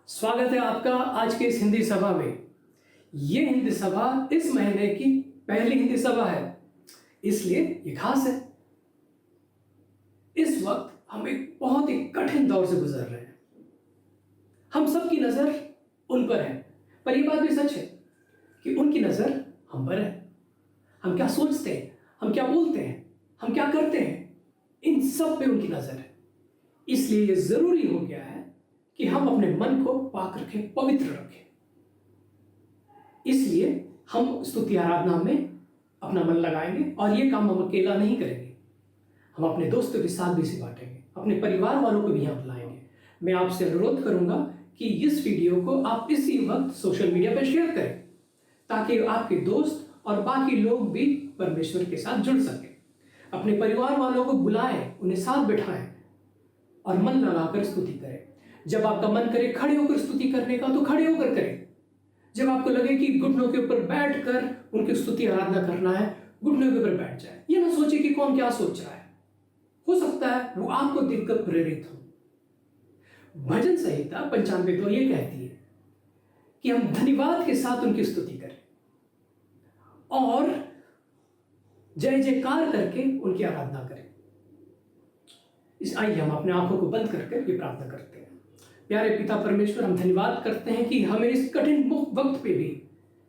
स्वागत है आपका आज के इस हिंदी सभा में। ये हिंदी सभा इस महीने की पहली हिंदी सभा है, इसलिए ये खास है। इस वक्त हम एक बहुत ही कठिन दौर से गुजर रहे हैं। हम सबकी नजर उन पर है, पर यह बात भी सच है कि उनकी नजर हम पर है। हम क्या सोचते हैं, हम क्या बोलते हैं, हम क्या करते हैं, इन सब पे उनकी नजर है। इसलिए ये जरूरी हो गया है कि हम अपने मन को पाक रखें, पवित्र रखें। इसलिए हम स्तुति आराधना में अपना मन लगाएंगे और ये काम हम अकेला नहीं करेंगे। हम अपने दोस्तों के साथ भी इसे बांटेंगे, अपने परिवार वालों को भी यहाँ बुलाएंगे। मैं आपसे अनुरोध करूंगा कि इस वीडियो को आप इसी वक्त सोशल मीडिया पर शेयर करें, ताकि आपके दोस्त और बाकी लोग भी परमेश्वर के साथ जुड़ सकें। अपने परिवार वालों को बुलाएं, उन्हें साथ बिठाएं और मन लगाकर स्तुति करें। जब आपका मन करे खड़े होकर स्तुति करने का, तो खड़े होकर करें। जब आपको लगे कि घुटनों के ऊपर बैठकर उनकी स्तुति आराधना करना है, घुटनों के ऊपर बैठ जाए। ये ना सोचे कि कौन क्या सोच रहा है। हो सकता है वो आपको देखकर प्रेरित हो। भजन संहिता 95 ये कहती है कि हम धन्यवाद के साथ उनकी स्तुति करें और जय जयकार करके उनकी आराधना करें। आइए हम अपने आंखों को बंद करके ये प्रार्थना करते हैं। प्यारे पिता परमेश्वर, हम धन्यवाद करते हैं कि हमें इस कठिन वक्त पे भी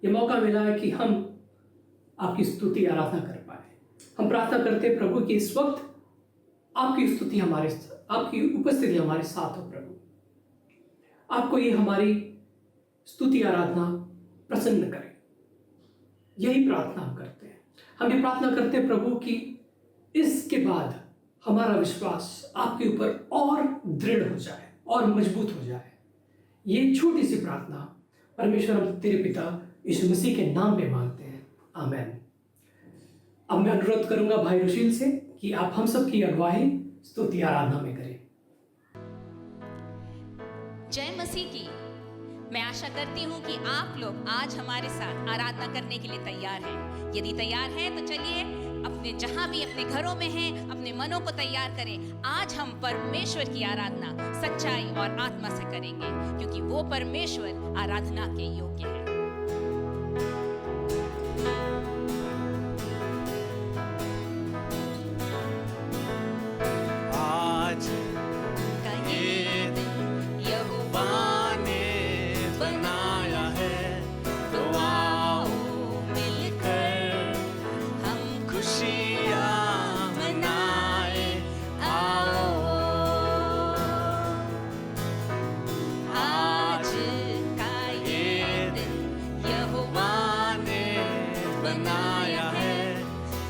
ये मौका मिला है कि हम आपकी स्तुति आराधना कर पाए। हम प्रार्थना करते हैं प्रभु कि इस वक्त आपकी स्तुति आपकी उपस्थिति हमारे साथ हो। प्रभु, आपको ये हमारी स्तुति आराधना प्रसन्न करे, यही प्रार्थना हम करते हैं। हम ये प्रार्थना करते हैं प्रभु कि इसके बाद हमारा विश्वास आपके ऊपर और दृढ़ हो जाए और मजबूत हो जाए। ये छोटी सी प्रार्थना परमेश्वर हम तेरे पिता यीशु मसीह के नाम पे मांगते हैं, आमीन। अब मैं अनुरोध करूंगा भाई रुशील से कि आप हम सब की अगुवाई स्तुति आराधना में करें। जय मसीह की। मैं आशा करती हूँ कि आप लोग आज हमारे साथ आराधना करने के लिए तैयार हैं। यदि तैयार हैं तो चलिए अपने जहां भी अपने घरों में हैं, अपने मनों को तैयार करें। आज हम परमेश्वर की आराधना सच्चाई और आत्मा से करेंगे, क्योंकि वो परमेश्वर आराधना के योग्य है। आज का ये दिन यहोवा ने बनाया है, तो आओ मिलकर हम खुशियाँ मनाए। आओ आज का ये दिन यहोवा ने बनाया है,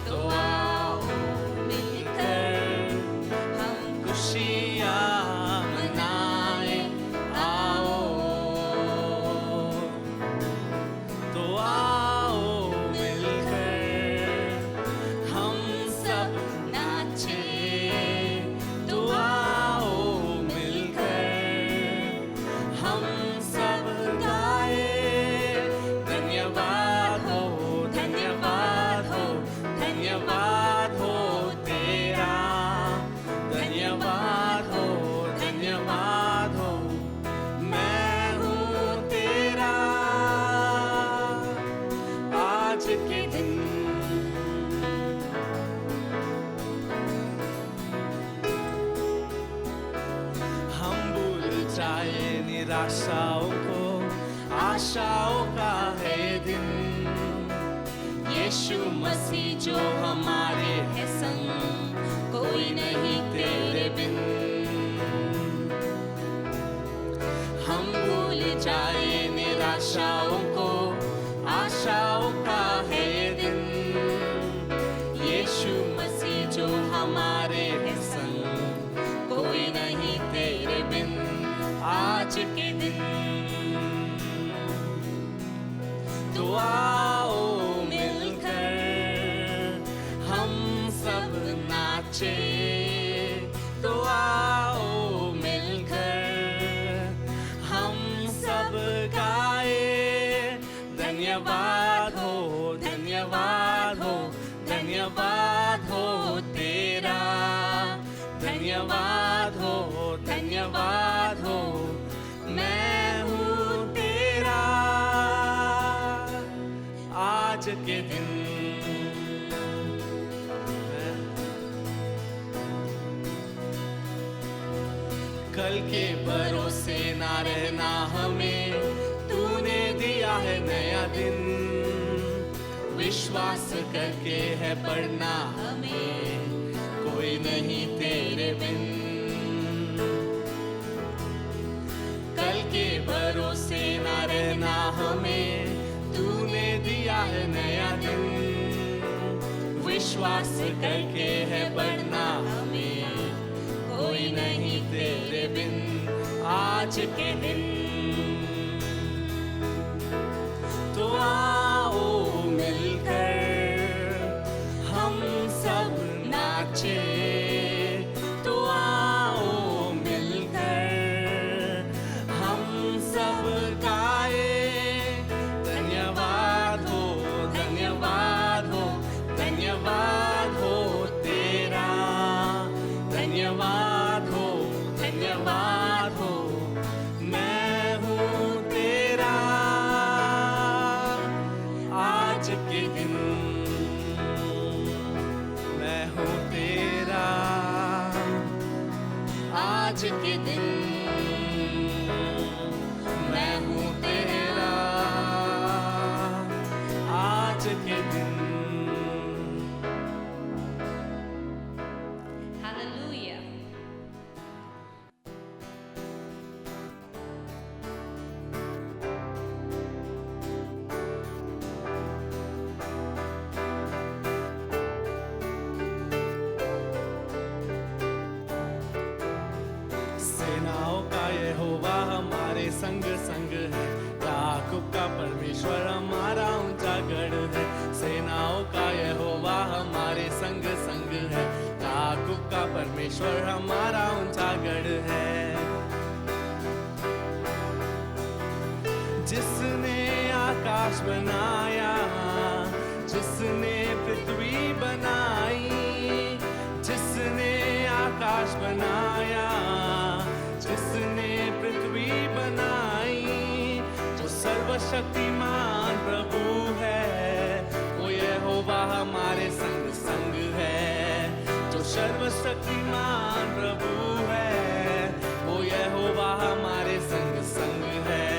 तो आओ मिलकर हम खुशियाँ मनाए। आओ तो आओ मिलकर हम सब नाचे। तो आओ मिलकर हम सब गाए। धन्यवाद हो, धन्यवाद हो, धन्यवाद हो तेरा। धन्यवाद हो, धन्यवाद हो, मैं हूँ तेरा। आज के दिन हम भूल जाए निराशाओं को, आशाओं का है दिन। यीशु मसीह जो हमारे है संग, कोई नहीं तेरे बिन। हम भूल जाए निराशाओं को, आशाओं का है दिन। यीशु मसीह जो हमारे है संग, कोई नहीं तेरे बिन। आज के दिन तो आओ मिलकर हम सब नाचे। तो आओ मिलकर हम सब गाए। धन्यवाद हो, धन्यवाद हो, धन्यवाद हो तेरा। धन्यवाद हो, धन्यवाद हो, मैं ना रहना हमें, तूने दिया है नया दिन, विश्वास करके है पढ़ना हमें, कोई नहीं तेरे बिन। कल के भरोसे ना रहना हमें, तूने दिया है नया दिन, विश्वास करके है पढ़ना हमें, कोई नहीं तेरे बिन। आज के दिन तो आओ मिलकर हम सब नाचे, तो आओ मिलकर हम सब गाए, धन्यवाद हो, धन्यवाद हो, धन्यवाद हो तेरा, धन्यवाद हो, धन्यवाद हो, मैं हूँ तेरा। आज के दिन मैं हूँ तेरा, आज के दिन मैं हूँ तेरा, आज के दिन। हालेलुया। सेनाओं का यहोवा हमारे संग संग है, याकूब का परमेश्वर हमारा ऊंचा गढ़ है। सेनाओं का यहोवा हमारे संग संग है, याकूब का परमेश्वर हमारा ऊंचा गढ़ है। जिसने आकाश बनाया, जिसने पृथ्वी बनाई, जिसने आकाश बनाया, जिसने पृथ्वी बनाई, जो सर्वशक्तिमान प्रभु है, वो यहोवा हमारे संग संग है। जो सर्वशक्तिमान प्रभु है, वो यहोवा हमारे संग संग है।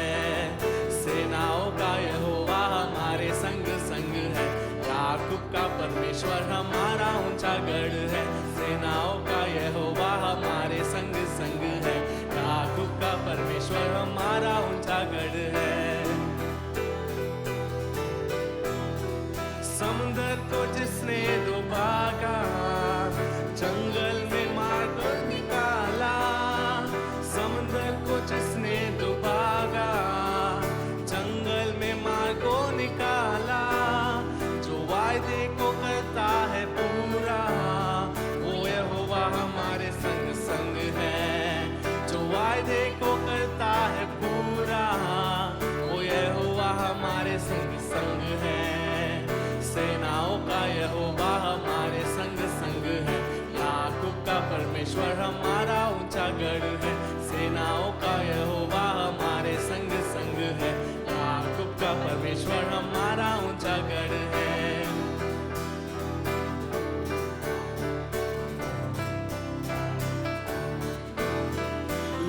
सेनाओं का यहोवा हमारे संग संग है, याकूब का परमेश्वर हमारा ऊंचा गढ़ है। सेनाओं का यहोवा हमारे संग संग है, याकूब का परमेश्वर हमारा ऊंचा गढ़ है। समुद्र को जिसने डुबागा, जंगल में मार्ग निकाला, समुद्र को जिसने डुबागा, जंगल में मार्ग निकाला, जो वायदे को करता है पूरा, वो यहोवा हमारे संग संग है। जो वायदे को करता है पूरा, वो यहोवा हमारे संग संग है। सेनाओं का यहोवा हमारे संग संग है, याकूब का परमेश्वर हमारा ऊंचा गढ़ है। सेनाओं का यहोवा हमारे संग संग है, याकूब का परमेश्वर हमारा ऊंचा गढ़ है।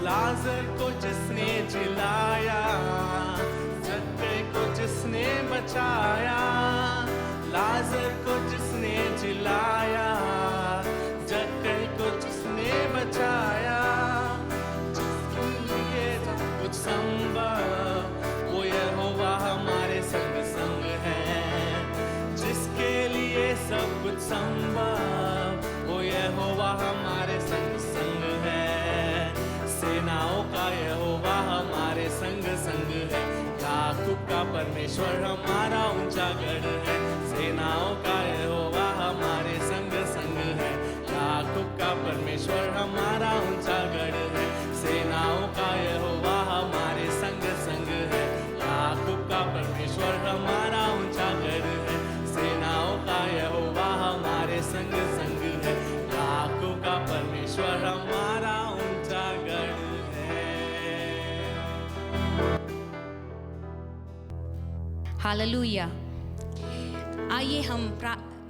लाजर को जिसने जिलाया, जक्कई को जिसने बचाया, लाजर को जिसने जिलाया, जक्कई को जिसने बचाया, जिसके लिए सब कुछ संभव, वो यहोवा हमारे संग संग है। जिसके लिए सब कुछ संभव, वो यहोवा हमारे संग संग है। सेनाओं का यहोवा हमारे संग संग है, याकूब का परमेश्वर हमारा ऊंचा गढ़ है। सेनाओं का यहोवा हमारे संग संग है, याकूब का परमेश्वर हमारा ऊंचा गढ़ है। सेनाओं का यहोवा हमारे संग संग है, याकूब का परमेश्वर हमारा ऊंचा गढ़ है। सेनाओं का यहोवा हमारे संग संग है, याकूब का परमेश्वर हमारा ऊंचा गढ़ है। हालेलुया। आइए हम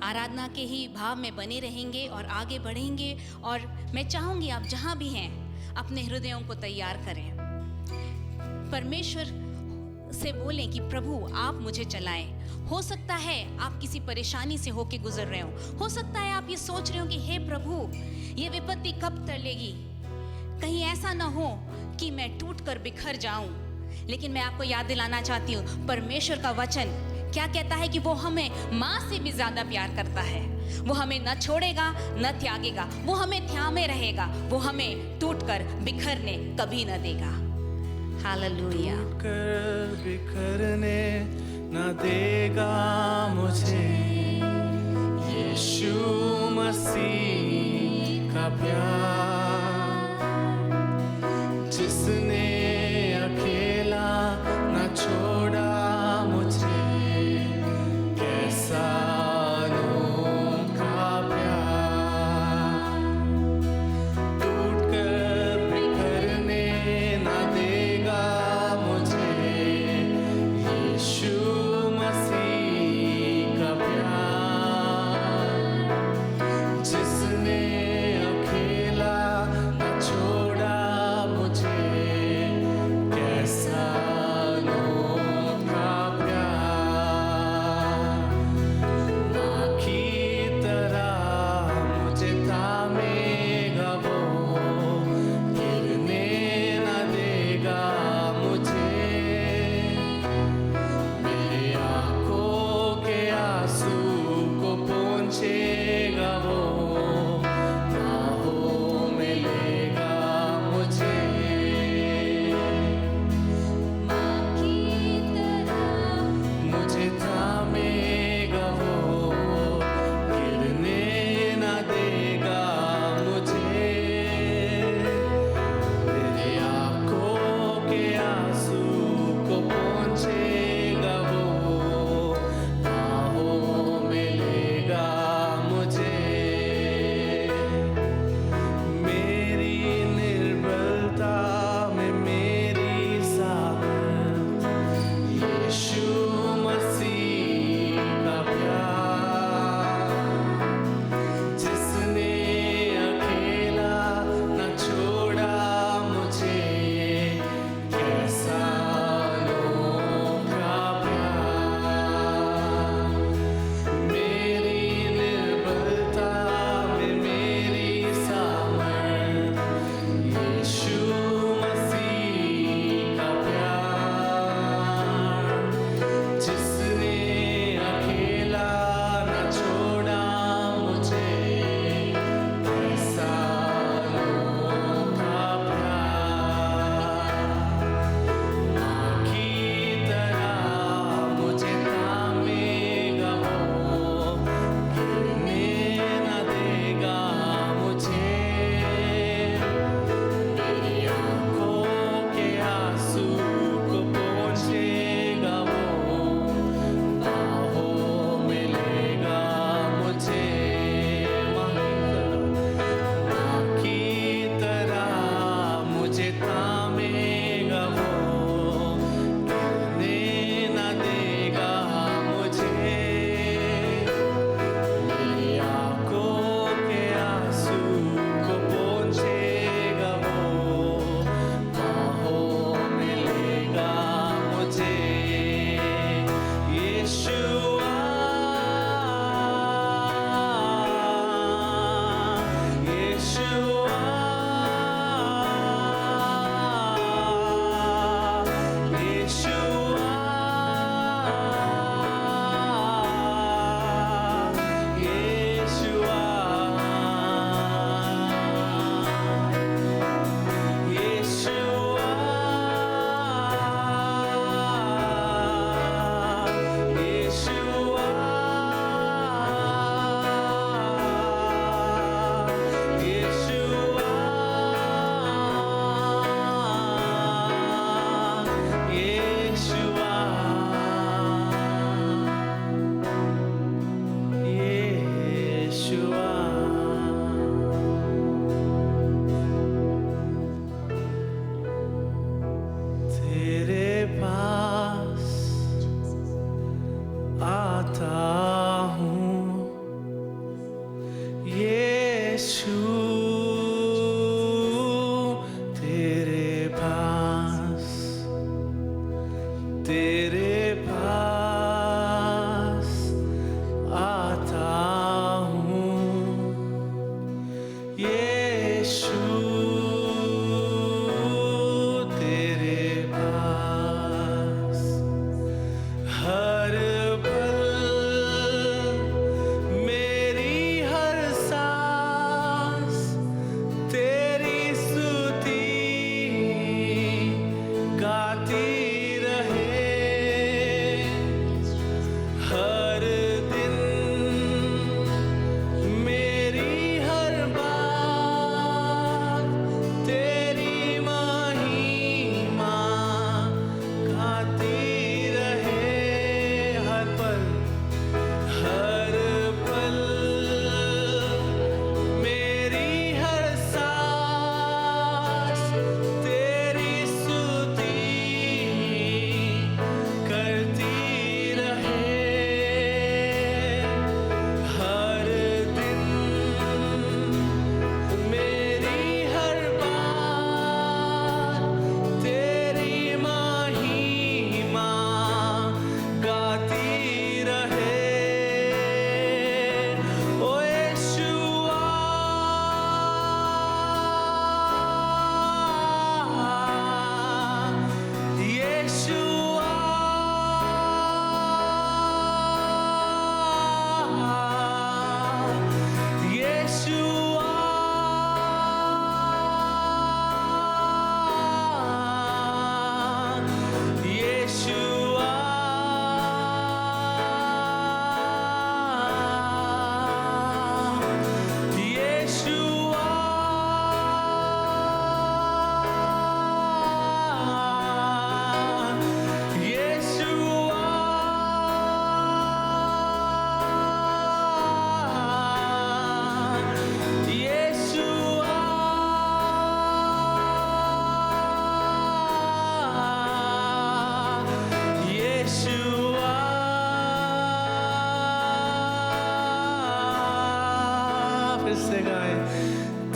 आराधना के ही भाव में बने रहेंगे और आगे बढ़ेंगे। और मैं चाहूँगी आप जहाँ भी हैं अपने हृदयों को तैयार करें। परमेश्वर से बोलें कि प्रभु आप मुझे चलाएं। हो सकता है आप किसी परेशानी से होके गुजर रहे हो सकता है आप ये सोच रहे हो कि हे प्रभु ये विपत्ति कब टलेगी, कहीं ऐसा ना हो कि मैं टूट कर बिखर जाऊं। लेकिन मैं आपको याद दिलाना चाहती हूँ, परमेश्वर का वचन क्या कहता है कि वो हमें माँ से भी ज्यादा प्यार करता है। वो हमें न छोड़ेगा न त्यागेगा, वो हमें थामे रहेगा, वो हमें टूटकर बिखरने कभी न देगा। हालेलुया। कर बिखरने न देगा मुझे, यीशु मसीह का प्यार, जिसने अकेला न छोड़ा मुझे, कैसा अनोखा प्यार। टूट कर बिखरने न देगा मुझे, यीशु मसीह का प्यार, जिसने अकेला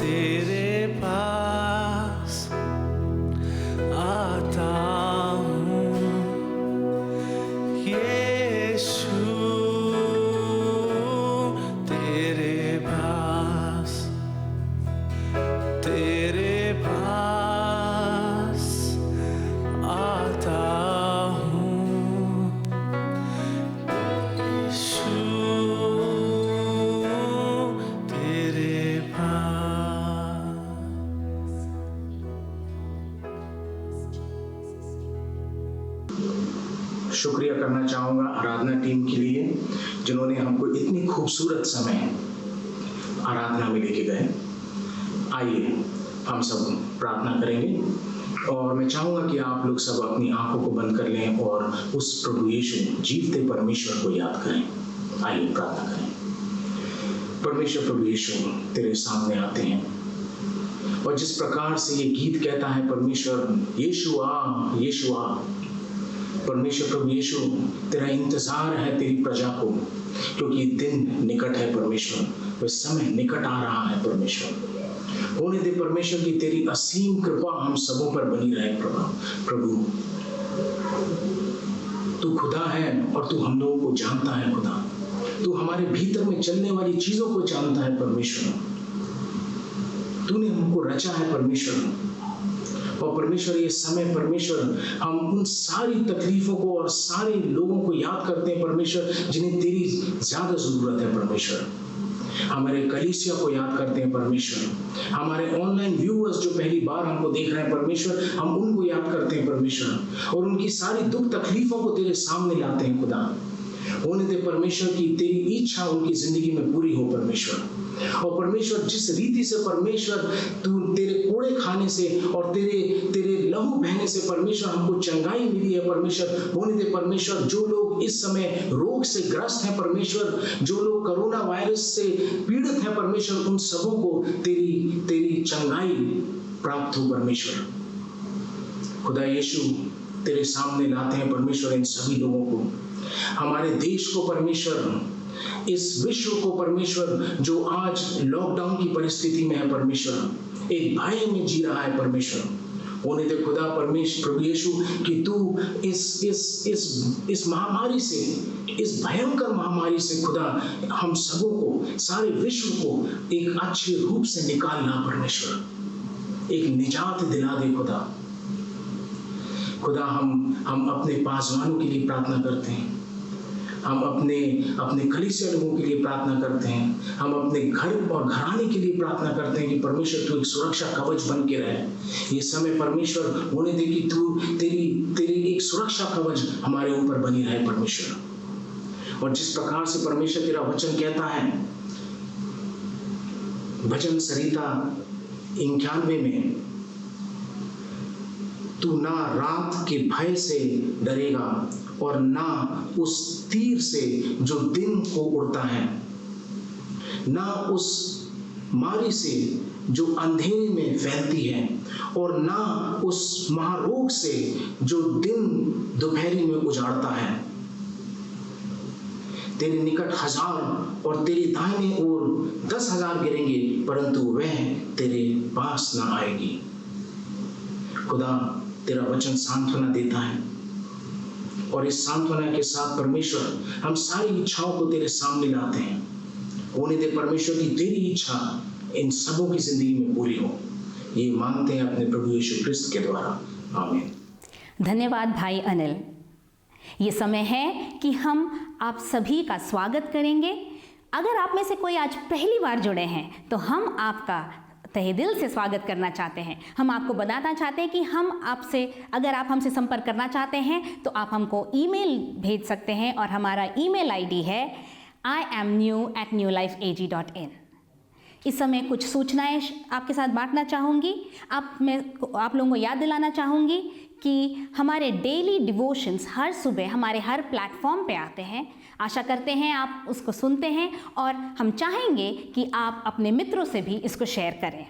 तेरे पास आता हूँ यीशु, तेरे पास आता हूँ यीशु, तेरे शुक्रिया करना चाहूँगा आराधना टीम के लिए जिन्होंने हमको इतनी खूबसूरत समय आराधना में लेके गए। आइए हम सब प्रार्थना करेंगे और मैं चाहूँगा कि आप लोग सब अपनी आंखों को बंद कर लें और उस प्रभु यीशु जीवते परमेश्वर को याद करें। आइए प्रार्थना करें। परमेश्वर प्रभु यीशु तेरे सामने आते हैं और जिस प्रकार से ये गीत कहता है परमेश्वर यीशु आ, यीशु आ। परमेश्वर प्रभु यीशु तेरा इंतजार है तेरी प्रजा को, क्योंकि दिन निकट है परमेश्वर, वह समय निकट आ रहा है परमेश्वर। होने दे परमेश्वर की तेरी असीम कृपा हम सबों पर बनी रहे प्रभु। तू खुदा है और तू हम लोगों को जानता है खुदा। तू हमारे भीतर में चलने वाली चीजों को जानता है परमेश्वर। तूने हमको रचा है परमेश्वर। और परमेश्वर ये समय परमेश्वर हम उन सारी तकलीफों को और सारे लोगों को याद करते हैं परमेश्वर जिन्हें तेरी ज्यादा जरूरत है परमेश्वर। हमारे कलीसिया को याद करते हैं परमेश्वर। हमारे ऑनलाइन व्यूअर्स जो पहली बार हमको देख रहे हैं परमेश्वर, हम उनको याद करते हैं परमेश्वर और उनकी सारी दुख तकलीफों को तेरे सामने लाते हैं खुदा। होने दे परमेश्वर की तेरी इच्छा उनकी जिंदगी में पूरी हो परमेश्वर। और परमेश्वर जिस रीति से परमेश्वर तू तेरे कोड़े खाने से और तेरे लहू बहने से परमेश्वर हमको चंगाई मिली है परमेश्वर। होने दे परमेश्वर जो लोग इस समय रोग से ग्रस्त हैं परमेश्वर, जो लोग कोरोना वायरस से पीड़ित हैं परमेश्वर, उन सबों को तेरी चंगाई प्राप्त हो परमेश्वर। खुदा यीशु तेरे सामने लाते हैं परमेश्वर इन सभी लोगों को, हमारे देश को परमेश्वर, इस विश्व को परमेश्वर जो आज लॉकडाउन की परिस्थिति में है परमेश्वर, एक भय में जी रहा है परमेश्वर। होने दे खुदा परमेश्वर प्रभु यीशु कि तू इस महामारी से, इस भयंकर महामारी से खुदा हम सबों को, सारे विश्व को एक अच्छे रूप से निकालना परमेश्वर, एक निजात दिला दे खुदा। खुदा हम अपने पासवानों के लिए प्रार्थना करते हैं, हम अपने कलीसिया लोगों के लिए प्रार्थना करते हैं, हम अपने घर और घराने के लिए प्रार्थना करते हैं कि परमेश्वर तू एक सुरक्षा कवच बन के रहे। ये समय परमेश्वर होने दे कि तू तेरी एक सुरक्षा कवच हमारे ऊपर बनी रहे परमेश्वर। और जिस प्रकार से परमेश्वर तेरा वचन कहता है भजन संहिता 91 में, तू ना रात के भय से डरेगा और ना उस तीर से जो दिन को उड़ता है, ना उस मारी से जो अंधेरे में फैलती है, और ना उस महारोग से जो दिन दोपहरी में उजाड़ता है। तेरे निकट 1000 और तेरे दाहिने ओर 10,000 गिरेंगे, परंतु वह तेरे पास ना आएगी। खुदा तेरा वचन सांत्वना देता है और इस सांत्वना के साथ परमेश्वर हम सारी इच्छाओं को तेरे सामने लाते हैं। होने दे परमेश्वर की तेरी इच्छा इन सबों की जिंदगी में पूरी हो, ये मांगते हैं अपने प्रभु यीशु ख्रिस्त के द्वारा, आमीन। धन्यवाद भाई अनिल। ये समय है कि हम आप सभी का स्वागत करेंगे। अगर आप में से कोई आज पहली बार जुड़े हैं तो हम आपका तहे दिल से स्वागत करना चाहते हैं। हम आपको बताना चाहते हैं कि हम आपसे, अगर आप हमसे संपर्क करना चाहते हैं तो आप हमको ईमेल भेज सकते हैं और हमारा ईमेल आईडी है iamnew@newlifeag.in। इस समय कुछ सूचनाएं आपके साथ बांटना चाहूँगी। आप लोगों को याद दिलाना चाहूँगी कि हमारे डेली डिवोशंस हर सुबह हमारे हर प्लेटफॉर्म पे आते हैं। आशा करते हैं आप उसको सुनते हैं और हम चाहेंगे कि आप अपने मित्रों से भी इसको शेयर करें।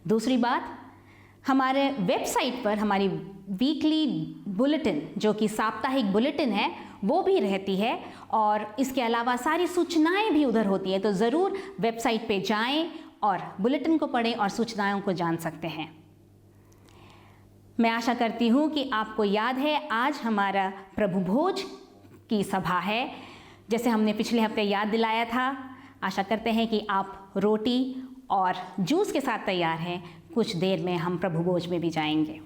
दूसरी बात, हमारे वेबसाइट पर हमारी वीकली बुलेटिन जो कि साप्ताहिक बुलेटिन है वो भी रहती है, और इसके अलावा सारी सूचनाएं भी उधर होती हैं। तो ज़रूर वेबसाइट पे जाएं और बुलेटिन को पढ़ें और सूचनाओं को जान सकते हैं। मैं आशा करती हूँ कि आपको याद है आज हमारा प्रभु भोज की सभा है, जैसे हमने पिछले हफ्ते याद दिलाया था। आशा करते हैं कि आप रोटी और जूस के साथ तैयार हैं। कुछ देर में हम प्रभु भोज में भी जाएंगे।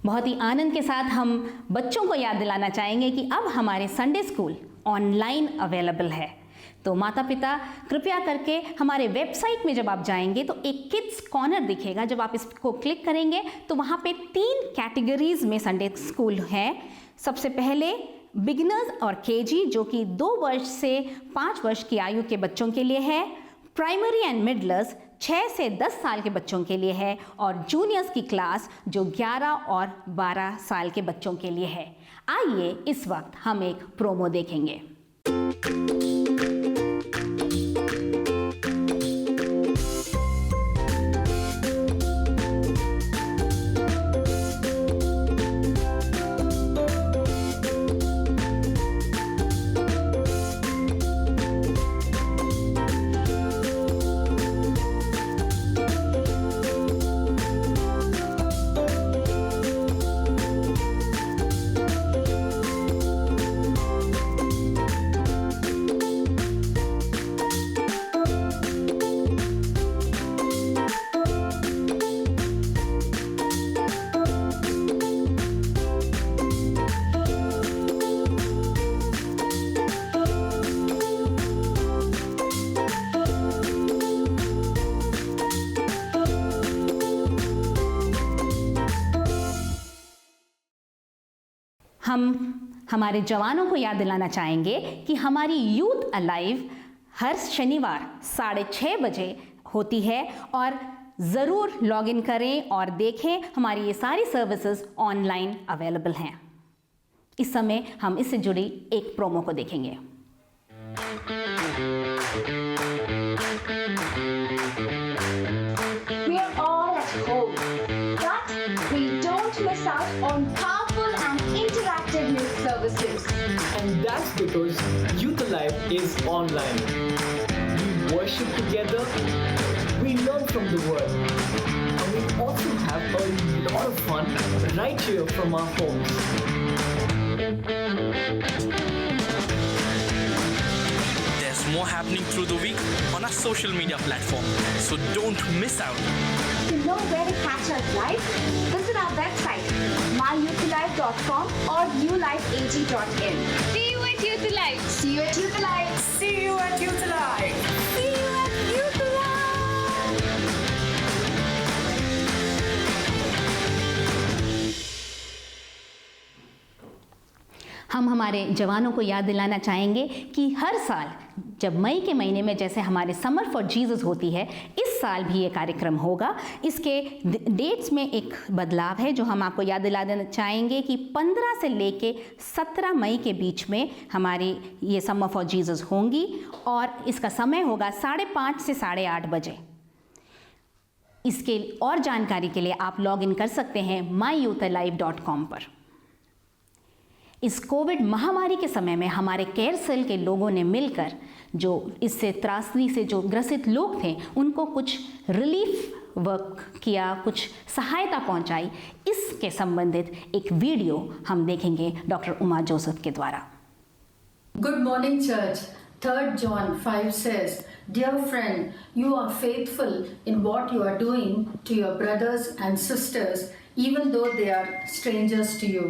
बहुत ही आनंद के साथ हम बच्चों को याद दिलाना चाहेंगे कि अब हमारे संडे स्कूल ऑनलाइन अवेलेबल है। तो माता पिता कृपया करके हमारे वेबसाइट में जब आप जाएंगे तो एक किड्स कॉर्नर दिखेगा। जब आप इसको क्लिक करेंगे तो वहाँ पे 3 कैटेगरीज में संडे स्कूल है। सबसे पहले बिगिनर्स और केजी जो कि 2 वर्ष से 5 वर्ष की आयु के बच्चों के लिए है। प्राइमरी एंड मिडलर्स 6 से 10 साल के बच्चों के लिए है, और जूनियर्स की क्लास जो 11 और 12 साल के बच्चों के लिए है। आइए इस वक्त हम एक प्रोमो देखेंगे। हम हमारे जवानों को याद दिलाना चाहेंगे कि हमारी यूथ अलाइव हर शनिवार 6:30 बजे होती है, और ज़रूर लॉगिन करें और देखें। हमारी ये सारी सर्विसेज ऑनलाइन अवेलेबल हैं। इस समय हम इससे जुड़ी एक प्रोमो को देखेंगे। We are all at home, but we don't miss out on powerful and interactive news services. And that's because Youth Alive is online. We worship together, we learn from the Word, and we also have a lot of fun right here from our homes. There's more happening through the week on our social media platform, so don't miss out. To know where to catch us live, visit our website myyouthalive.com or newlifeag.in. See you at Youth Alive. See you at Youth Alive. See you at Youth Alive! See you at Youth Alive. हम हमारे जवानों को याद दिलाना चाहेंगे कि हर साल जब मई के महीने में जैसे हमारे समर फॉर जीसस होती है, इस साल भी ये कार्यक्रम होगा। इसके डेट्स में एक बदलाव है जो हम आपको याद दिला देना चाहेंगे कि 15 से लेके 17 मई के बीच में हमारी ये समर फॉर जीसस होंगी, और इसका समय होगा 5:30 से 8:30 बजे। इसके और जानकारी के लिए आप लॉग इन कर सकते हैं myyouthalive.com पर। इस कोविड महामारी के समय में हमारे केयर सेल के लोगों ने मिलकर जो इससे त्रासदी से जो ग्रसित लोग थे उनको कुछ रिलीफ वर्क किया, कुछ सहायता पहुंचाई। इसके संबंधित एक वीडियो हम देखेंगे डॉक्टर उमा जोसेफ के द्वारा। Good morning, church. 3rd John 5 says, Dear friend, you are faithful in what you are doing to your brothers and sisters, even though they are strangers to you.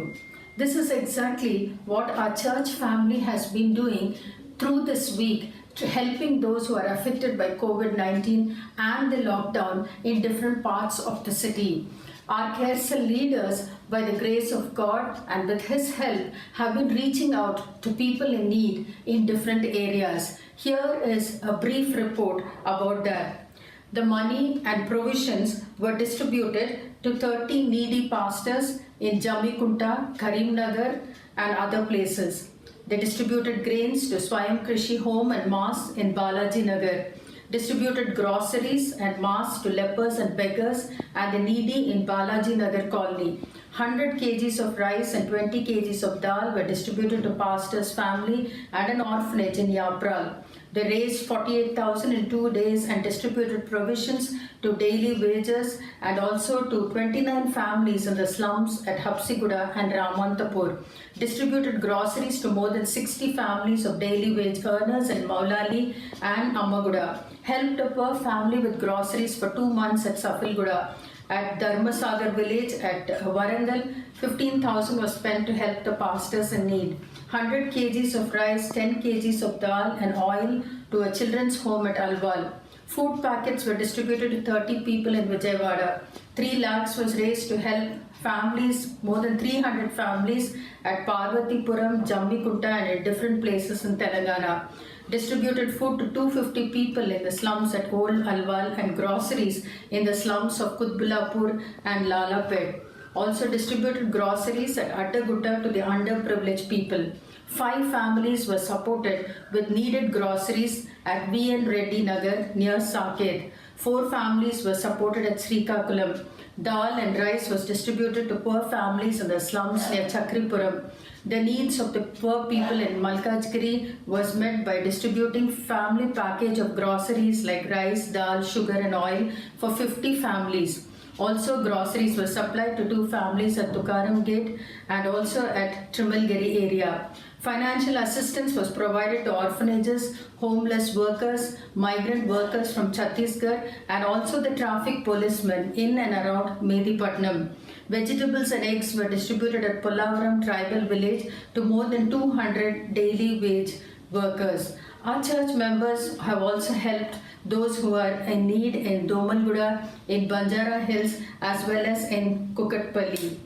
This is exactly what our church family has been doing through this week, to helping those who are affected by COVID-19 and the lockdown in different parts of the city. Our care cell leaders, by the grace of God and with His help, have been reaching out to people in need in different areas. Here is a brief report about that. The money and provisions were distributed to 30 needy pastors in Jammikunta, Karimnagar and other places. They distributed grains to Swayam Krishi Home and Mass in Balaji Nagar. distributed groceries and masks to lepers and beggars and the needy in Balaji Nagar colony. 100 kgs of rice and 20 kgs of dal were distributed to pastor's family and an orphanage in Yapral. They raised 48,000 in 2 days and distributed provisions to daily wages and also to 29 families in the slums at Hapsiguda and Ramantapur. Distributed groceries to more than 60 families of daily wage earners in Maulali and Ammaguda. Helped a poor family with groceries for 2 months at Safilguda. At Dharmasagar village at Warangal, 15,000 was spent to help the pastors in need. 100 kgs of rice, 10 kgs of dal and oil to a children's home at Alwal. Food packets were distributed to 30 people in Vijayawada. 3 lakhs was raised to help families, more than 300 families at Parvatipuram, Jammikunta and at different places in Telangana. Distributed food to 250 people in the slums at Old Alwal and groceries in the slums of Kutbulapur and Lalapet. Also distributed groceries at Attagutta to the underprivileged people. 5 families were supported with needed groceries at VN Reddy Nagar near Saket. 4 families were supported at Srikakulam. Dal and rice was distributed to poor families in the slums near Chakripuram. The needs of the poor people in Malkajgiri was met by distributing family package of groceries like rice, dal, sugar and oil for 50 families. Also groceries were supplied to 2 families at Tukaram Gate and also at Trimalgiri area. Financial assistance was provided to orphanages, homeless workers, migrant workers from Chhattisgarh and also the traffic policemen in and around Medipatnam. Vegetables and eggs were distributed at Pallavaram tribal village to more than 200 daily wage workers. Our church members have also helped those who are in need in Domalguda, in Banjara Hills as well as in Kukatpalli.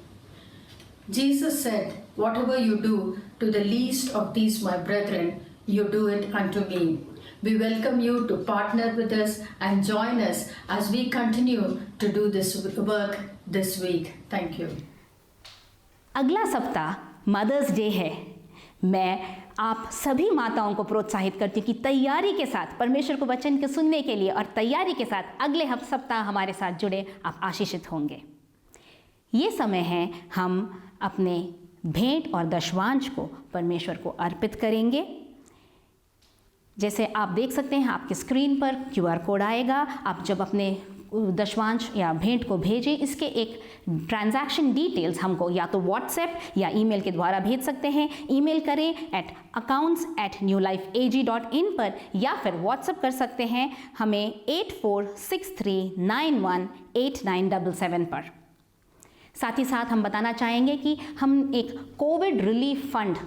Jesus said, "Whatever you do to the least of these my brethren, you do it unto me." We welcome you to partner with us and join us as we continue to do this work this week. Thank you. अगला सप्ताह mother's day है। मैं आप सभी माताओं को प्रोत्साहित करती हूँ कि तैयारी के साथ परमेश्वर को वचन के सुनने के लिए और तैयारी के साथ अगले सप्ताह हमारे साथ जुड़े, आप आशीषित होंगे। ये समय है हम अपने भेंट और दशवांश को परमेश्वर को अर्पित करेंगे। जैसे आप देख सकते हैं आपके स्क्रीन पर QR कोड आएगा। आप जब अपने दशवांश या भेंट को भेजें, इसके एक ट्रांजैक्शन डिटेल्स हमको या तो व्हाट्सएप या ईमेल के द्वारा भेज सकते हैं। ईमेल करें accounts@newlifeag.in पर या फिर व्हाट्सएप कर सकते हैं हमें 8463918977 पर। साथ ही साथ हम बताना चाहेंगे कि हम एक कोविड रिलीफ फंड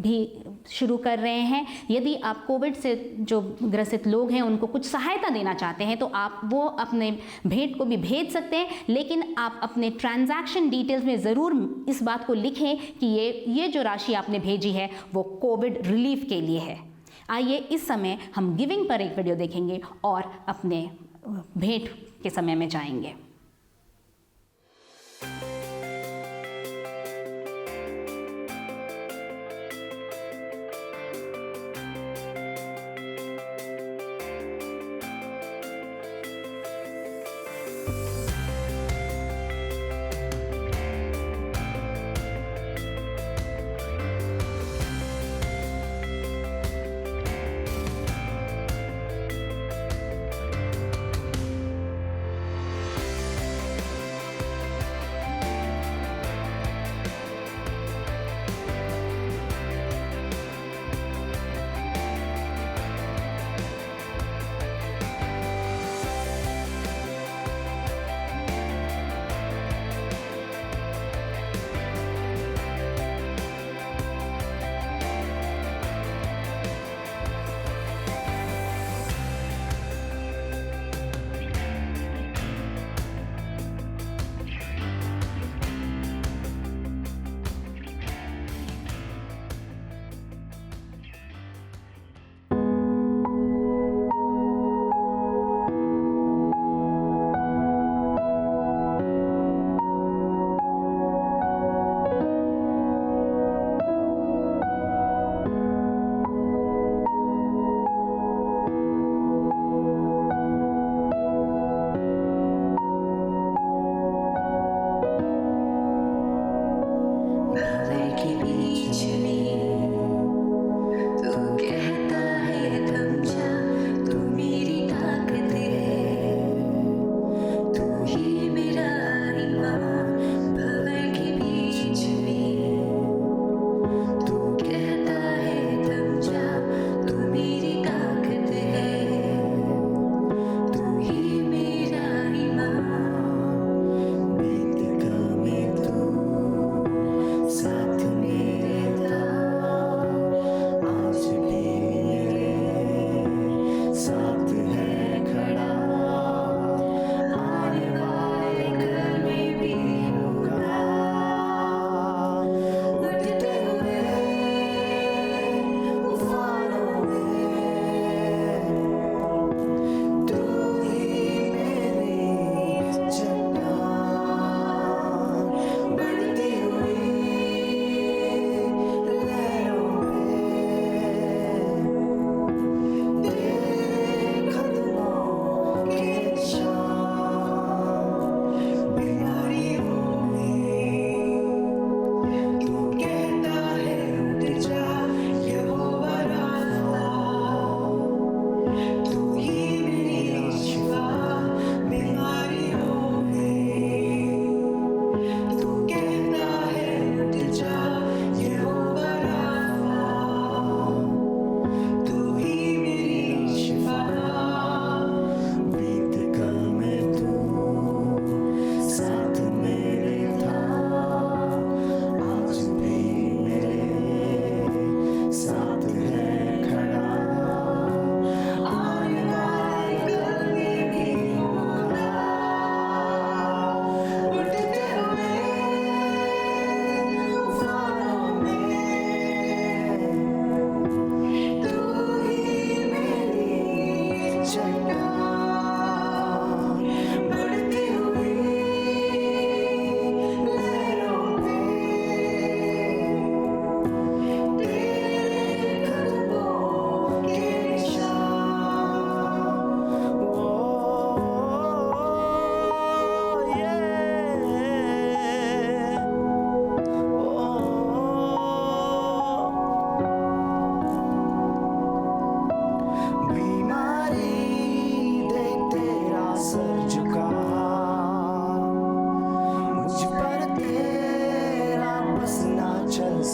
भी शुरू कर रहे हैं। यदि आप कोविड से जो ग्रसित लोग हैं उनको कुछ सहायता देना चाहते हैं तो आप वो अपने भेंट को भी भेज सकते हैं, लेकिन आप अपने ट्रांजैक्शन डिटेल्स में ज़रूर इस बात को लिखें कि ये जो राशि आपने भेजी है वो कोविड रिलीफ के लिए है। आइए इस समय हम गिविंग पर एक वीडियो देखेंगे और अपने भेंट के समय में जाएंगे।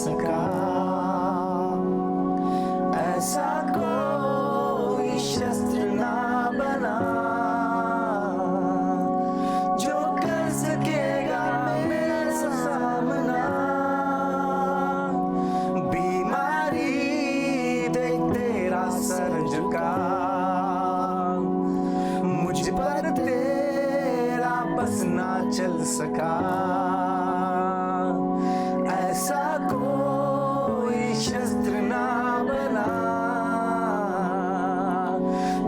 सका। ऐसा कोई शस्त्र ना बना जो कर सकेगा मेरा सामना। बीमारी देख तेरा सर झुका, मुझ पर तेरा बस ना चल सका। ऐसा कोई शस्त्र ना बना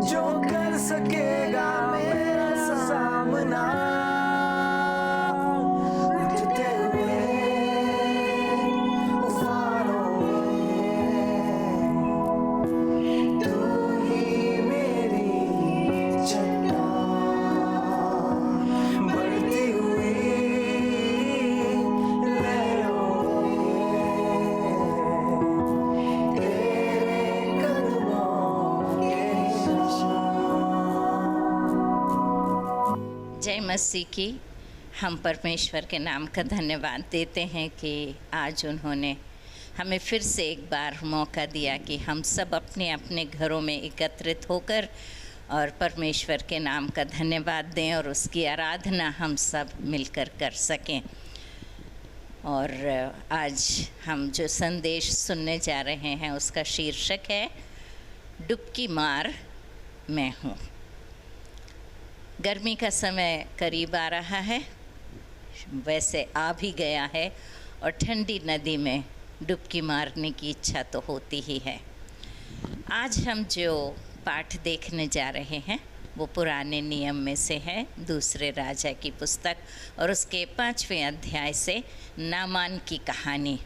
जो कर सकेगा मेरा सामना। उठते हुए उफानों में तू ही मेरी चट्टान, बढ़ती हुई लहरों में तेरे कदमों के निशान। जय मसीह की। हम परमेश्वर के नाम का धन्यवाद देते हैं कि आज उन्होंने हमें फिर से एक बार मौका दिया कि हम सब अपने अपने घरों में एकत्रित होकर और परमेश्वर के नाम का धन्यवाद दें और उसकी आराधना हम सब मिलकर कर सकें। और आज हम जो संदेश सुनने जा रहे हैं उसका शीर्षक है डुबकी मार मैं हूँ। गर्मी का समय करीब आ रहा है, वैसे आ भी गया है, और ठंडी नदी में डुबकी मारने की इच्छा तो होती ही है। आज हम जो पाठ देखने जा रहे हैं वो पुराने नियम में से है, दूसरे राजा की पुस्तक और उसके 5वें अध्याय से नामान की कहानी।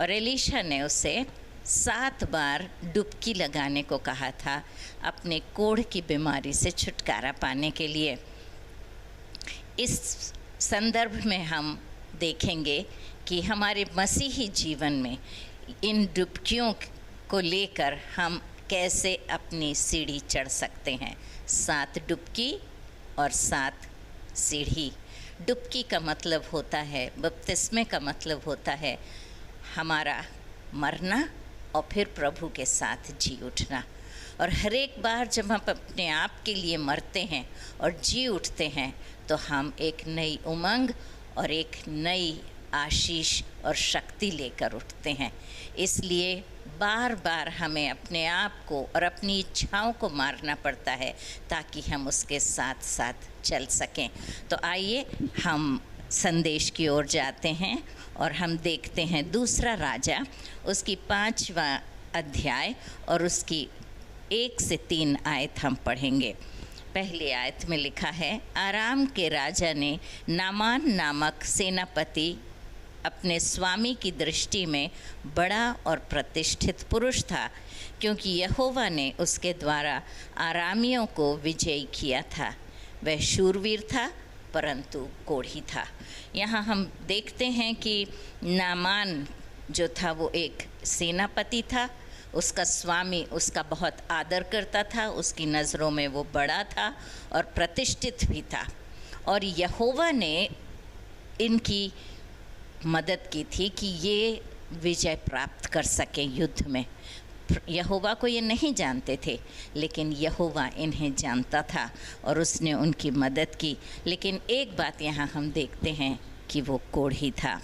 और एलीशा ने उसे 7 बार डुबकी लगाने को कहा था अपने कोढ़ की बीमारी से छुटकारा पाने के लिए। इस संदर्भ में हम देखेंगे कि हमारे मसीही जीवन में इन डुबकियों को लेकर हम कैसे अपनी सीढ़ी चढ़ सकते हैं। 7 डुबकी और 7 सीढ़ी। डुबकी का मतलब होता है, बपतिस्मे का मतलब होता है हमारा मरना और फिर प्रभु के साथ जी उठना। और हर एक बार जब हम अपने आप के लिए मरते हैं और जी उठते हैं तो हम एक नई उमंग और एक नई आशीष और शक्ति लेकर उठते हैं। इसलिए बार बार हमें अपने आप को और अपनी इच्छाओं को मारना पड़ता है ताकि हम उसके साथ साथ चल सकें। तो आइए हम संदेश की ओर जाते हैं और हम देखते हैं दूसरा राजा, उसकी 5वां अध्याय और उसकी 1 से 3 आयत हम पढ़ेंगे। पहली आयत में लिखा है, आराम के राजा ने नामान नामक सेनापति अपने स्वामी की दृष्टि में बड़ा और प्रतिष्ठित पुरुष था, क्योंकि यहोवा ने उसके द्वारा आरामियों को विजयी किया था। वह शूरवीर था परंतु कोढ़ी था। यहाँ हम देखते हैं कि नामान जो था वो एक सेनापति था, उसका स्वामी उसका बहुत आदर करता था, उसकी नज़रों में वो बड़ा था और प्रतिष्ठित भी था। और यहोवा ने इनकी मदद की थी कि ये विजय प्राप्त कर सकें युद्ध में। यहोवा को ये नहीं जानते थे, लेकिन यहोवा इन्हें जानता था और उसने उनकी मदद की। लेकिन एक बात यहाँ हम देखते हैं कि वो कोढ़ी था।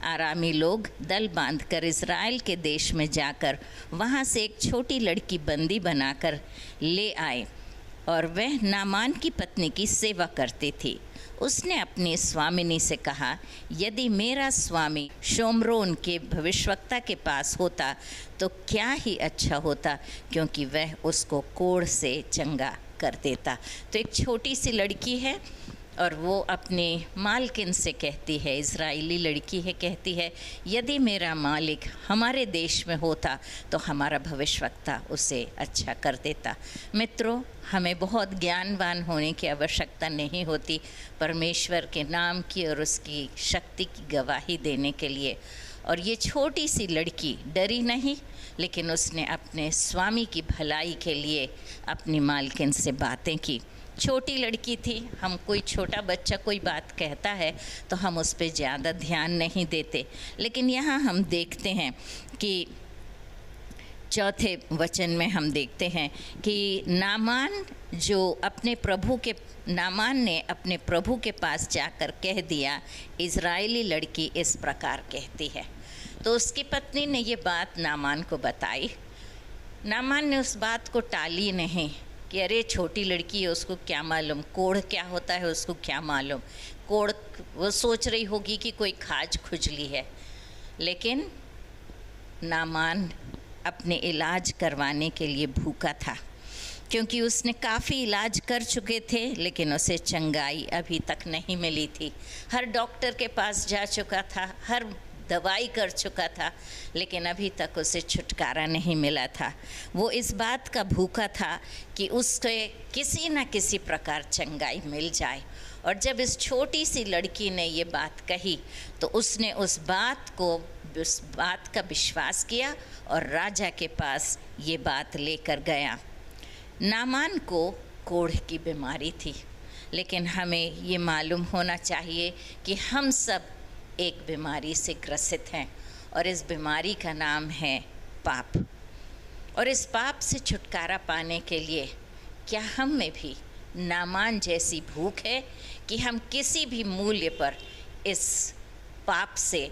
आरामी लोग दल बांधकर इज़राइल के देश में जाकर वहाँ से एक छोटी लड़की बंदी बनाकर ले आए और वह नामान की पत्नी की सेवा करती थी। उसने अपनी स्वामिनी से कहा, यदि मेरा स्वामी शोमरोन के भविष्यवक्ता के पास होता तो क्या ही अच्छा होता, क्योंकि वह उसको कोढ़ से चंगा कर देता। तो एक छोटी सी लड़की है और वो अपने मालकिन से कहती है, इज़राइली लड़की है, कहती है यदि मेरा मालिक हमारे देश में होता तो हमारा भविष्यवक्ता उसे अच्छा कर देता। मित्रों, हमें बहुत ज्ञानवान होने की आवश्यकता नहीं होती परमेश्वर के नाम की और उसकी शक्ति की गवाही देने के लिए। और ये छोटी सी लड़की डरी नहीं, लेकिन उसने अपने स्वामी की भलाई के लिए अपनी मालकिन से बातें की। छोटी लड़की थी, हम कोई छोटा बच्चा कोई बात कहता है तो हम उस पर ज़्यादा ध्यान नहीं देते, लेकिन यहाँ हम देखते हैं कि चौथे वचन में हम देखते हैं कि नामान ने अपने प्रभु के पास जाकर कह दिया, इज़राइली लड़की इस प्रकार कहती है। तो उसकी पत्नी ने ये बात नामान को बताई। नामान ने उस बात को टाली नहीं कि अरे छोटी लड़की है, उसको क्या मालूम, कोढ़ क्या होता है उसको क्या मालूम, कोढ़ वो सोच रही होगी कि कोई खाज खुजली है। लेकिन नामान अपने इलाज करवाने के लिए भूखा था, क्योंकि उसने काफ़ी इलाज कर चुके थे लेकिन उसे चंगाई अभी तक नहीं मिली थी। हर डॉक्टर के पास जा चुका था, हर दवाई कर चुका था, लेकिन अभी तक उसे छुटकारा नहीं मिला था। वो इस बात का भूखा था कि उसके किसी न किसी प्रकार चंगाई मिल जाए। और जब इस छोटी सी लड़की ने ये बात कही तो उसने उस बात का विश्वास किया और राजा के पास ये बात लेकर गया। नामान को कोढ़ की बीमारी थी, लेकिन हमें ये मालूम होना चाहिए कि हम सब एक बीमारी से ग्रसित हैं और इस बीमारी का नाम है पाप। और इस पाप से छुटकारा पाने के लिए क्या हम में भी नामान जैसी भूख है कि हम किसी भी मूल्य पर इस पाप से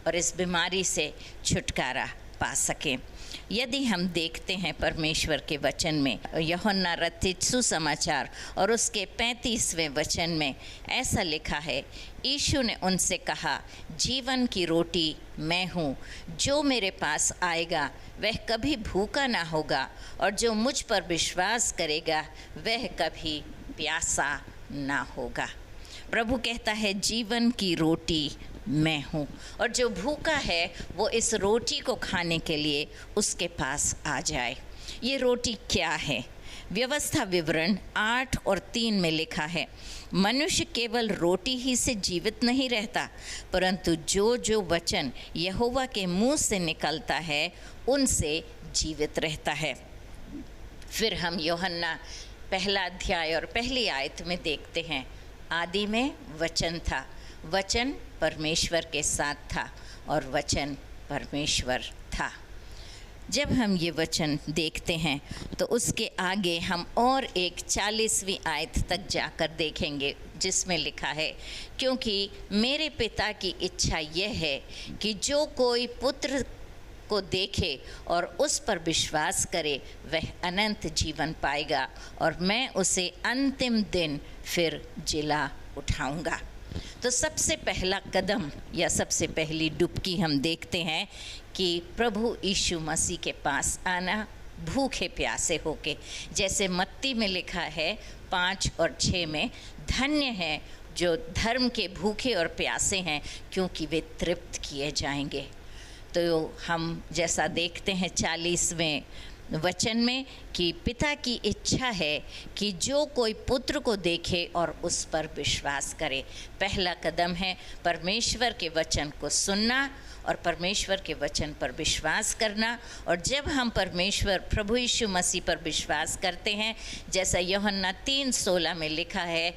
और इस बीमारी से छुटकारा पा सकें? यदि हम देखते हैं परमेश्वर के वचन में, यूहन्ना रचित सुसमाचार और उसके 35वें वचन में ऐसा लिखा है, यीशु ने उनसे कहा, जीवन की रोटी मैं हूँ, जो मेरे पास आएगा वह कभी भूखा ना होगा और जो मुझ पर विश्वास करेगा वह कभी प्यासा ना होगा। प्रभु कहता है जीवन की रोटी मैं हूँ, और जो भूखा है वो इस रोटी को खाने के लिए उसके पास आ जाए। ये रोटी क्या है? व्यवस्था विवरण 8 और 3 में लिखा है, मनुष्य केवल रोटी ही से जीवित नहीं रहता, परंतु जो जो वचन यहोवा के मुंह से निकलता है उनसे जीवित रहता है। फिर हम यूहन्ना 1 अध्याय और 1 आयत में देखते हैं, आदि में वचन था, वचन परमेश्वर के साथ था और वचन परमेश्वर था। जब हम ये वचन देखते हैं तो उसके आगे हम और एक 40वीं आयत तक जाकर देखेंगे, जिसमें लिखा है, क्योंकि मेरे पिता की इच्छा यह है कि जो कोई पुत्र को देखे और उस पर विश्वास करे वह अनंत जीवन पाएगा और मैं उसे अंतिम दिन फिर जिला उठाऊंगा। तो सबसे पहला कदम या सबसे पहली डुबकी हम देखते हैं कि प्रभु यीशु मसीह के पास आना भूखे प्यासे होके, जैसे मत्ती में लिखा है 5 और 6 में, धन्य है जो धर्म के भूखे और प्यासे हैं क्योंकि वे तृप्त किए जाएंगे। तो हम जैसा देखते हैं 40वें वचन में कि पिता की इच्छा है कि जो कोई पुत्र को देखे और उस पर विश्वास करे। पहला कदम है परमेश्वर के वचन को सुनना और परमेश्वर के वचन पर विश्वास करना। और जब हम परमेश्वर प्रभु यीशु मसीह पर विश्वास करते हैं, जैसा यूहन्ना 3:16 में लिखा है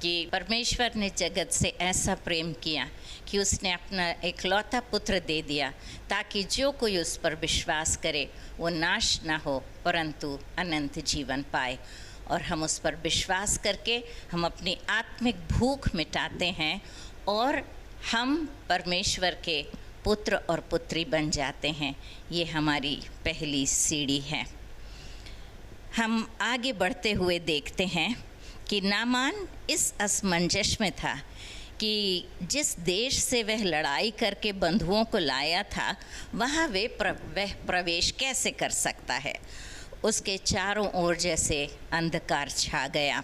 कि परमेश्वर ने जगत से ऐसा प्रेम किया कि उसने अपना एकलौता पुत्र दे दिया ताकि जो कोई उस पर विश्वास करे वो नाश ना हो परंतु अनंत जीवन पाए। और हम उस पर विश्वास करके हम अपनी आत्मिक भूख मिटाते हैं और हम परमेश्वर के पुत्र और पुत्री बन जाते हैं। ये हमारी पहली सीढ़ी है। हम आगे बढ़ते हुए देखते हैं कि नामान इस असमंजस में था कि जिस देश से वह लड़ाई करके बंधुओं को लाया था वहाँ वह प्रवेश कैसे कर सकता है। उसके चारों ओर जैसे अंधकार छा गया।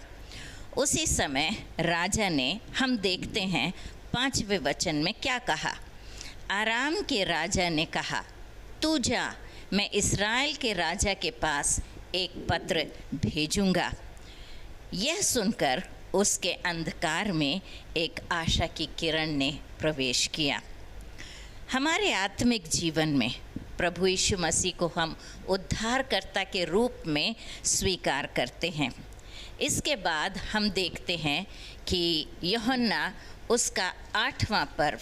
उसी समय राजा ने, हम देखते हैं 5वें वचन में क्या कहा, आराम के राजा ने कहा, तू जा, मैं इस्राएल के राजा के पास एक पत्र भेजूंगा। यह सुनकर उसके अंधकार में एक आशा की किरण ने प्रवेश किया। हमारे आत्मिक जीवन में प्रभु यीशु मसीह को हम उद्धारकर्ता के रूप में स्वीकार करते हैं। इसके बाद हम देखते हैं कि यूहन्ना उसका 8वां पर्व,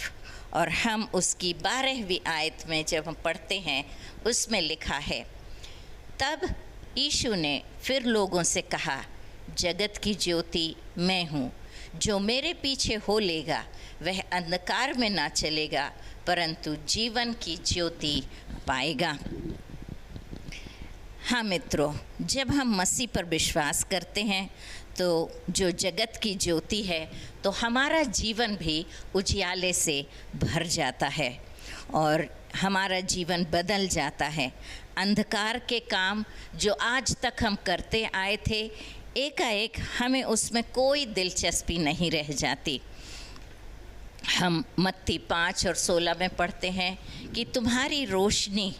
और हम उसकी 12वीं आयत में जब हम पढ़ते हैं उसमें लिखा है, तब यीशु ने फिर लोगों से कहा, जगत की ज्योति मैं हूँ, जो मेरे पीछे हो लेगा वह अंधकार में ना चलेगा परंतु जीवन की ज्योति पाएगा। हाँ मित्रों, जब हम मसीह पर विश्वास करते हैं तो जो जगत की ज्योति है, तो हमारा जीवन भी उजियाले से भर जाता है और हमारा जीवन बदल जाता है। अंधकार के काम जो आज तक हम करते आए थे, एकाएक हमें उसमें कोई दिलचस्पी नहीं रह जाती। हम मत्ती 5 और 16 में पढ़ते हैं कि तुम्हारी रोशनी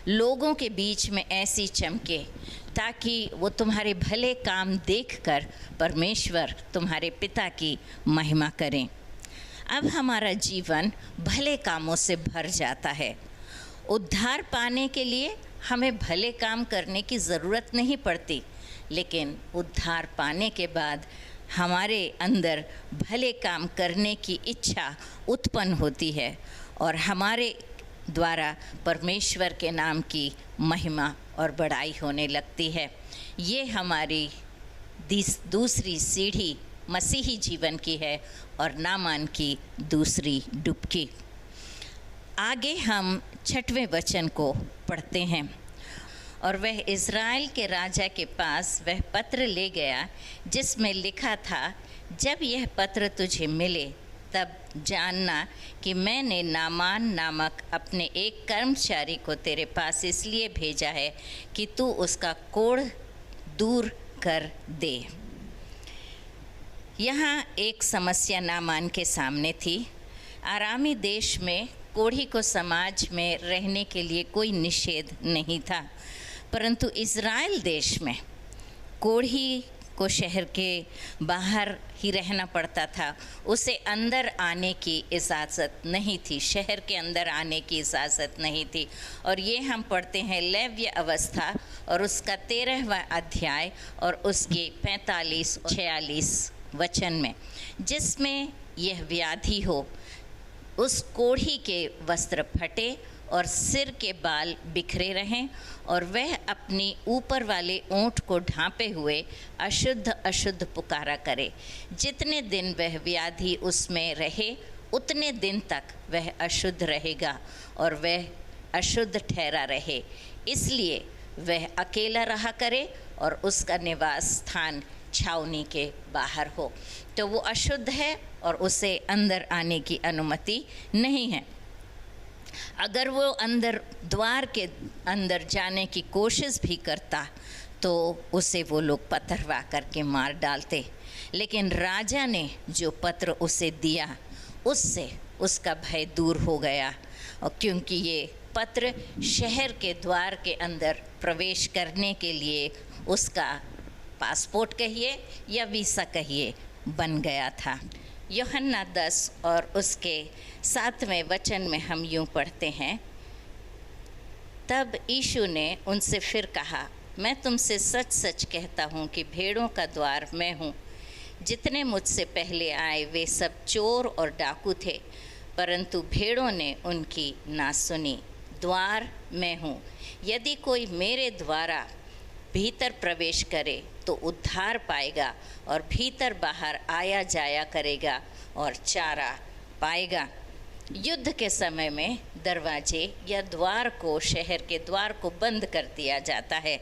लोगों के बीच में ऐसी चमके ताकि वो तुम्हारे भले काम देखकर परमेश्वर तुम्हारे पिता की महिमा करें। अब हमारा जीवन भले कामों से भर जाता है। उद्धार पाने के लिए हमें भले काम करने की ज़रूरत नहीं पड़ती, लेकिन उद्धार पाने के बाद हमारे अंदर भले काम करने की इच्छा उत्पन्न होती है और हमारे द्वारा परमेश्वर के नाम की महिमा और बड़ाई होने लगती है। ये हमारी दूसरी सीढ़ी मसीही जीवन की है और नामान की दूसरी डुबकी। आगे हम 6वें वचन को पढ़ते हैं। और वह इज़राइल के राजा के पास वह पत्र ले गया जिसमें लिखा था, जब यह पत्र तुझे मिले तब जानना कि मैंने नामान नामक अपने एक कर्मचारी को तेरे पास इसलिए भेजा है कि तू उसका कोढ़ दूर कर दे। यहाँ एक समस्या नामान के सामने थी। आरामी देश में कोढ़ी को समाज में रहने के लिए कोई निषेध नहीं था, परंतु इज़राइल देश में कोढ़ी को शहर के बाहर ही रहना पड़ता था। उसे अंदर आने की इजाज़त नहीं थी, शहर के अंदर आने की इजाज़त नहीं थी। और ये हम पढ़ते हैं लेव्य अवस्था और उसका 13वां अध्याय और उसके 45-46 वचन में, जिसमें यह व्याधि हो, उस कोढ़ी के वस्त्र फटे और सिर के बाल बिखरे रहें और वह अपनी ऊपर वाले ओंठ को ढांपे हुए अशुद्ध अशुद्ध पुकारा करे। जितने दिन वह व्याधि उसमें रहे उतने दिन तक वह अशुद्ध रहेगा और वह अशुद्ध ठहरा रहे, इसलिए वह अकेला रहा करे और उसका निवास स्थान छावनी के बाहर हो। तो वो अशुद्ध है और उसे अंदर आने की अनुमति नहीं है। अगर वो अंदर द्वार के अंदर जाने की कोशिश भी करता तो उसे वो लोग पथरवा करके मार डालते। लेकिन राजा ने जो पत्र उसे दिया उससे उसका भय दूर हो गया, और क्योंकि ये पत्र शहर के द्वार के अंदर प्रवेश करने के लिए उसका पासपोर्ट कहिए या वीसा कहिए बन गया था। यूहन्ना 10 और उसके 7वें वचन में हम यूँ पढ़ते हैं, तब यीशु ने उनसे फिर कहा, मैं तुमसे सच सच कहता हूँ कि भेड़ों का द्वार मैं हूँ। जितने मुझसे पहले आए वे सब चोर और डाकू थे, परंतु भेड़ों ने उनकी ना सुनी। द्वार मैं हूँ, यदि कोई मेरे द्वारा भीतर प्रवेश करे तो उद्धार पाएगा और भीतर बाहर आया जाया करेगा और चारा पाएगा। युद्ध के समय में दरवाजे या द्वार को, शहर के द्वार को बंद कर दिया जाता है,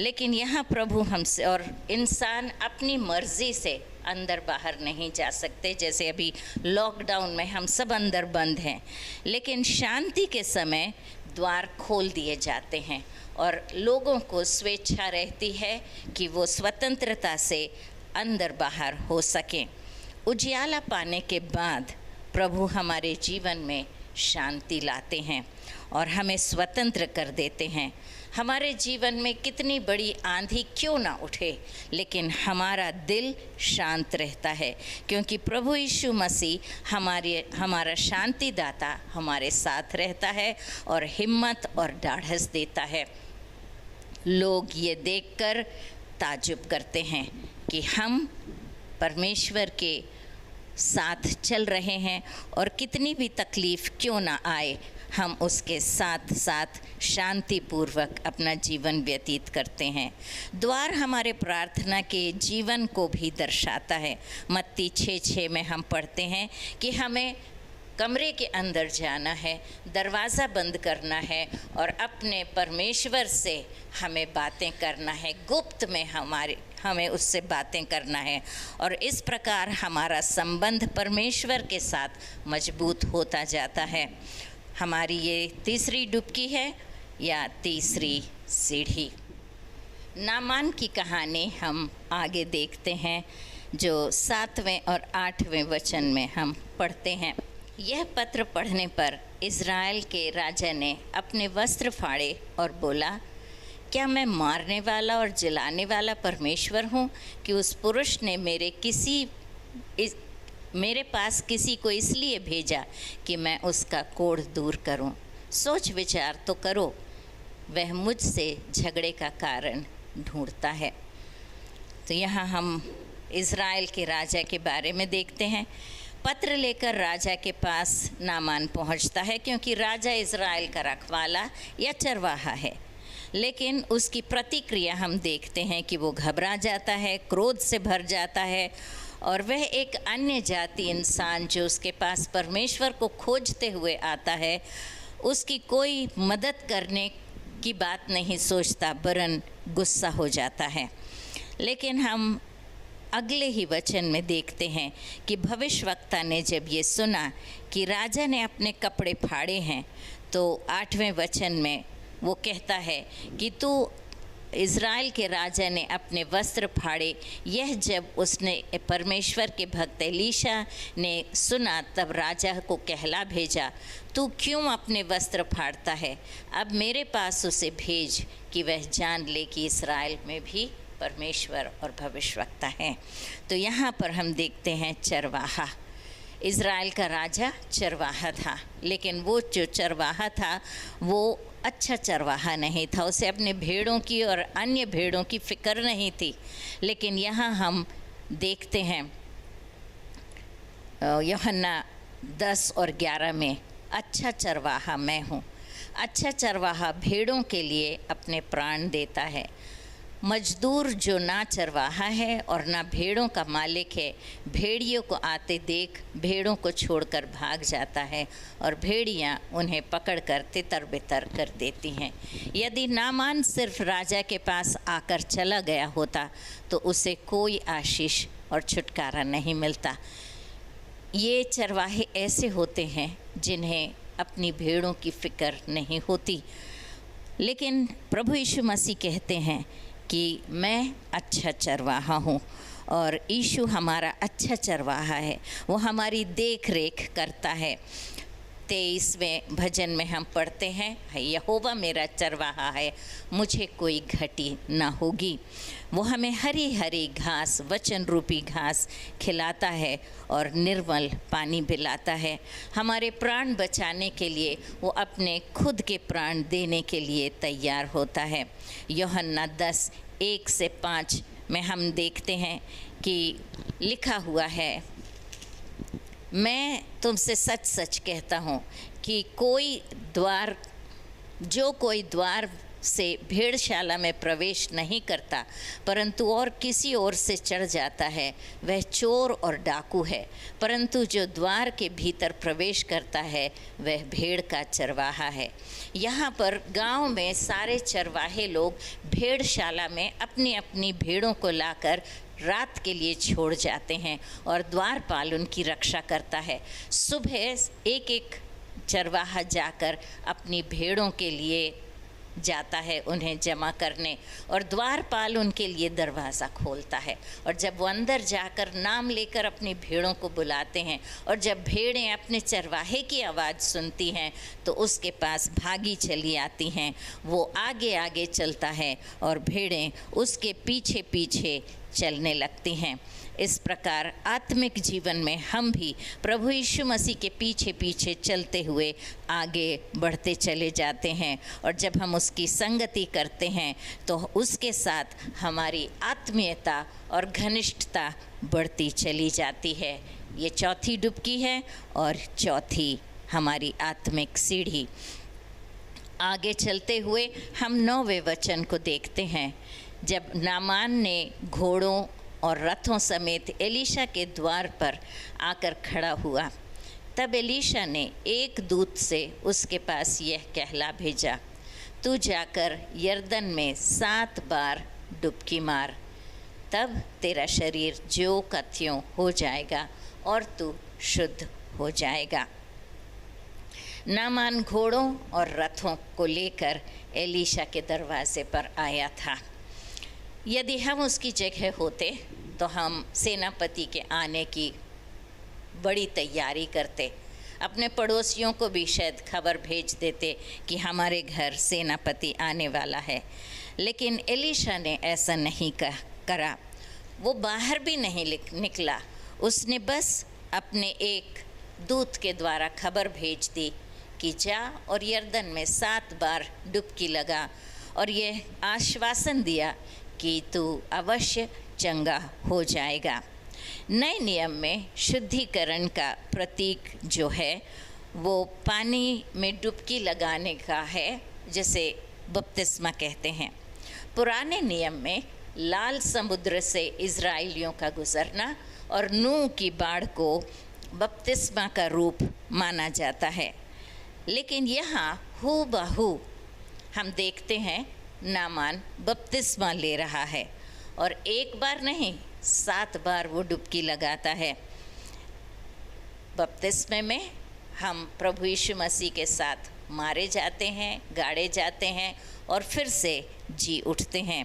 लेकिन यहाँ प्रभु हमसे और इंसान अपनी मर्जी से अंदर बाहर नहीं जा सकते। जैसे अभी लॉकडाउन में हम सब अंदर बंद हैं, लेकिन शांति के समय द्वार खोल दिए जाते हैं और लोगों को स्वेच्छा रहती है कि वो स्वतंत्रता से अंदर बाहर हो सकें। उजियाला पाने के बाद प्रभु हमारे जीवन में शांति लाते हैं और हमें स्वतंत्र कर देते हैं। हमारे जीवन में कितनी बड़ी आंधी क्यों ना उठे, लेकिन हमारा दिल शांत रहता है, क्योंकि प्रभु यीशु मसीह हमारा शांतिदाता हमारे साथ रहता है और हिम्मत और ढाढ़स देता है। लोग ये देखकर ताज्जुब करते हैं कि हम परमेश्वर के साथ चल रहे हैं और कितनी भी तकलीफ़ क्यों ना आए, हम उसके साथ साथ शांतिपूर्वक अपना जीवन व्यतीत करते हैं। द्वार हमारे प्रार्थना के जीवन को भी दर्शाता है। मत्ती 6:6 में हम पढ़ते हैं कि हमें कमरे के अंदर जाना है, दरवाज़ा बंद करना है और अपने परमेश्वर से हमें बातें करना है, गुप्त में हमें उससे बातें करना है और इस प्रकार हमारा संबंध परमेश्वर के साथ मजबूत होता जाता है। हमारी ये तीसरी डुबकी है या तीसरी सीढ़ी। नामान की कहानी हम आगे देखते हैं, जो 7वें और 8वें वचन में हम पढ़ते हैं। यह पत्र पढ़ने पर इज़राइल के राजा ने अपने वस्त्र फाड़े और बोला, क्या मैं मारने वाला और जलाने वाला परमेश्वर हूँ कि उस पुरुष ने मेरे पास किसी को इसलिए भेजा कि मैं उसका कोढ़ दूर करूं? सोच विचार तो करो, वह मुझसे झगड़े का कारण ढूंढता है। तो यहाँ हम इज़राइल के राजा के बारे में देखते हैं। पत्र लेकर राजा के पास नामान पहुँचता है, क्योंकि राजा इज़राइल का रखवाला या चरवाहा है। लेकिन उसकी प्रतिक्रिया हम देखते हैं कि वो घबरा जाता है, क्रोध से भर जाता है और वह एक अन्य जाति इंसान जो उसके पास परमेश्वर को खोजते हुए आता है, उसकी कोई मदद करने की बात नहीं सोचता, वरन गुस्सा हो जाता है। लेकिन हम अगले ही वचन में देखते हैं कि भविष्यवक्ता ने जब ये सुना कि राजा ने अपने कपड़े फाड़े हैं, तो 8वें वचन में वो कहता है कि तू इज़राइल के राजा ने अपने वस्त्र फाड़े। यह जब उसने परमेश्वर के भक्त एलीशा ने सुना, तब राजा को कहला भेजा, तू क्यों अपने वस्त्र फाड़ता है? अब मेरे पास उसे भेज कि वह जान ले कि इज़राइल में भी परमेश्वर और भविष्यवक्ता हैं। तो यहाँ पर हम देखते हैं चरवाहा। इज़राइल का राजा चरवाहा था, लेकिन वो जो चरवाहा था वो अच्छा चरवाहा नहीं था। उसे अपने भेड़ों की और अन्य भेड़ों की फिक्र नहीं थी। लेकिन यहाँ हम देखते हैं यूहन्ना 10 और 11 में, अच्छा चरवाहा मैं हूँ। अच्छा चरवाहा भेड़ों के लिए अपने प्राण देता है। मजदूर जो ना चरवाहा है और ना भेड़ों का मालिक है, भेड़ियों को आते देख भेड़ों को छोड़कर भाग जाता है और भेड़ियाँ उन्हें पकड़कर तितर-बितर कर देती हैं। यदि नामान सिर्फ राजा के पास आकर चला गया होता तो उसे कोई आशीष और छुटकारा नहीं मिलता। ये चरवाहे ऐसे होते हैं जिन्हें अपनी भेड़ों की फिक्र नहीं होती। लेकिन प्रभु यीशु मसीह कहते हैं कि मैं अच्छा चरवाहा हूँ और यीशु हमारा अच्छा चरवाहा है, वो हमारी देख रेख करता है। 23वें भजन में हम पढ़ते हैं, यहोवा मेरा चरवाहा है, मुझे कोई घटी ना होगी। वो हमें हरी हरी घास, वचन रूपी घास खिलाता है और निर्मल पानी पिलाता है। हमारे प्राण बचाने के लिए वो अपने खुद के प्राण देने के लिए तैयार होता है। यूहन्ना 10:1-5 में हम देखते हैं कि लिखा हुआ है, मैं तुमसे सच सच कहता हूँ कि जो कोई द्वार से भेड़शाला में प्रवेश नहीं करता परंतु और किसी ओर से चढ़ जाता है, वह चोर और डाकू है। परंतु जो द्वार के भीतर प्रवेश करता है वह भेड़ का चरवाहा है। यहाँ पर गांव में सारे चरवाहे लोग भेड़शाला में अपनी अपनी भेड़ों को लाकर रात के लिए छोड़ जाते हैं और द्वारपाल उनकी रक्षा करता है। सुबह एक एक चरवाहा जाकर अपनी भेड़ों के लिए जाता है उन्हें जमा करने, और द्वारपाल उनके लिए दरवाज़ा खोलता है। और जब वो अंदर जाकर नाम लेकर अपनी भेड़ों को बुलाते हैं और जब भेड़ें अपने चरवाहे की आवाज़ सुनती हैं तो उसके पास भागी चली आती हैं। वो आगे आगे चलता है और भेड़ें उसके पीछे पीछे चलने लगती हैं। इस प्रकार आत्मिक जीवन में हम भी प्रभु यीशु मसीह के पीछे पीछे चलते हुए आगे बढ़ते चले जाते हैं। और जब हम उसकी संगति करते हैं तो उसके साथ हमारी आत्मीयता और घनिष्ठता बढ़ती चली जाती है। ये चौथी डुबकी है और चौथी हमारी आत्मिक सीढ़ी। आगे चलते हुए हम 9वें वचन को देखते हैं। जब नामान ने घोड़ों और रथों समेत एलीशा के द्वार पर आकर खड़ा हुआ, तब एलीशा ने एक दूत से उसके पास यह कहला भेजा, तू जाकर यरदन में 7 बार डुबकी मार, तब तेरा शरीर ज्यों का त्यों हो जाएगा और तू शुद्ध हो जाएगा। नामान घोड़ों और रथों को लेकर एलीशा के दरवाजे पर आया था। यदि हम उसकी जगह होते तो हम सेनापति के आने की बड़ी तैयारी करते, अपने पड़ोसियों को भी शायद खबर भेज देते कि हमारे घर सेनापति आने वाला है। लेकिन एलीशा ने ऐसा नहीं करा। वो बाहर भी नहीं निकला। उसने बस अपने एक दूत के द्वारा खबर भेज दी कि जा और यरदन में 7 बार डुबकी लगा, और ये आश्वासन दिया कि तू अवश्य चंगा हो जाएगा। नए नियम में शुद्धिकरण का प्रतीक जो है वो पानी में डुबकी लगाने का है, जिसे बपतिस्मा कहते हैं। पुराने नियम में लाल समुद्र से इज़राइलियों का गुजरना और नूह की बाढ़ को बपतिस्मा का रूप माना जाता है। लेकिन यहाँ हूबहू हम देखते हैं नामान बपतिस्मा ले रहा है, और एक बार नहीं 7 बार वो डुबकी लगाता है। बपतिस्मे में हम प्रभु यीशु मसीह के साथ मारे जाते हैं, गाड़े जाते हैं और फिर से जी उठते हैं।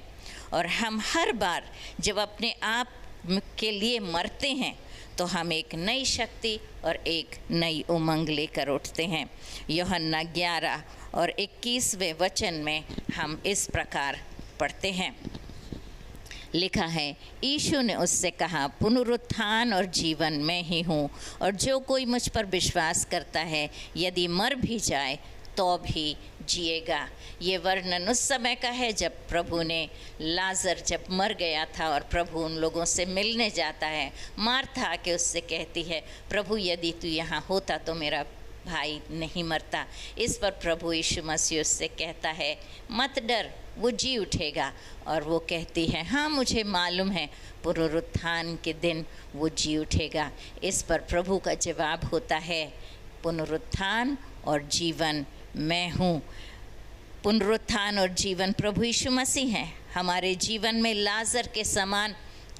और हम हर बार जब अपने आप के लिए मरते हैं तो हम एक नई शक्ति और एक नई उमंग लेकर उठते हैं। यूहन्ना 11 और 21वें वचन में हम इस प्रकार पढ़ते हैं, लिखा है, यीशु ने उससे कहा, पुनरुत्थान और जीवन मैं ही हूँ, और जो कोई मुझ पर विश्वास करता है यदि मर भी जाए तो भी जिएगा। ये वर्णन उस समय का है जब प्रभु ने लाजर जब मर गया था और प्रभु उन लोगों से मिलने जाता है। मार्था आके उससे कहती है, प्रभु यदि तू यहाँ होता तो मेरा भाई नहीं मरता। इस पर प्रभु यीशु मसीह उससे कहता है, मत डर, वो जी उठेगा। और वो कहती है, हाँ मुझे मालूम है पुनरुत्थान के दिन वो जी उठेगा। इस पर प्रभु का जवाब होता है, पुनरुत्थान और जीवन मैं हूँ। पुनरुत्थान और जीवन प्रभु यीशु मसीह हैं। हमारे जीवन में लाजर के समान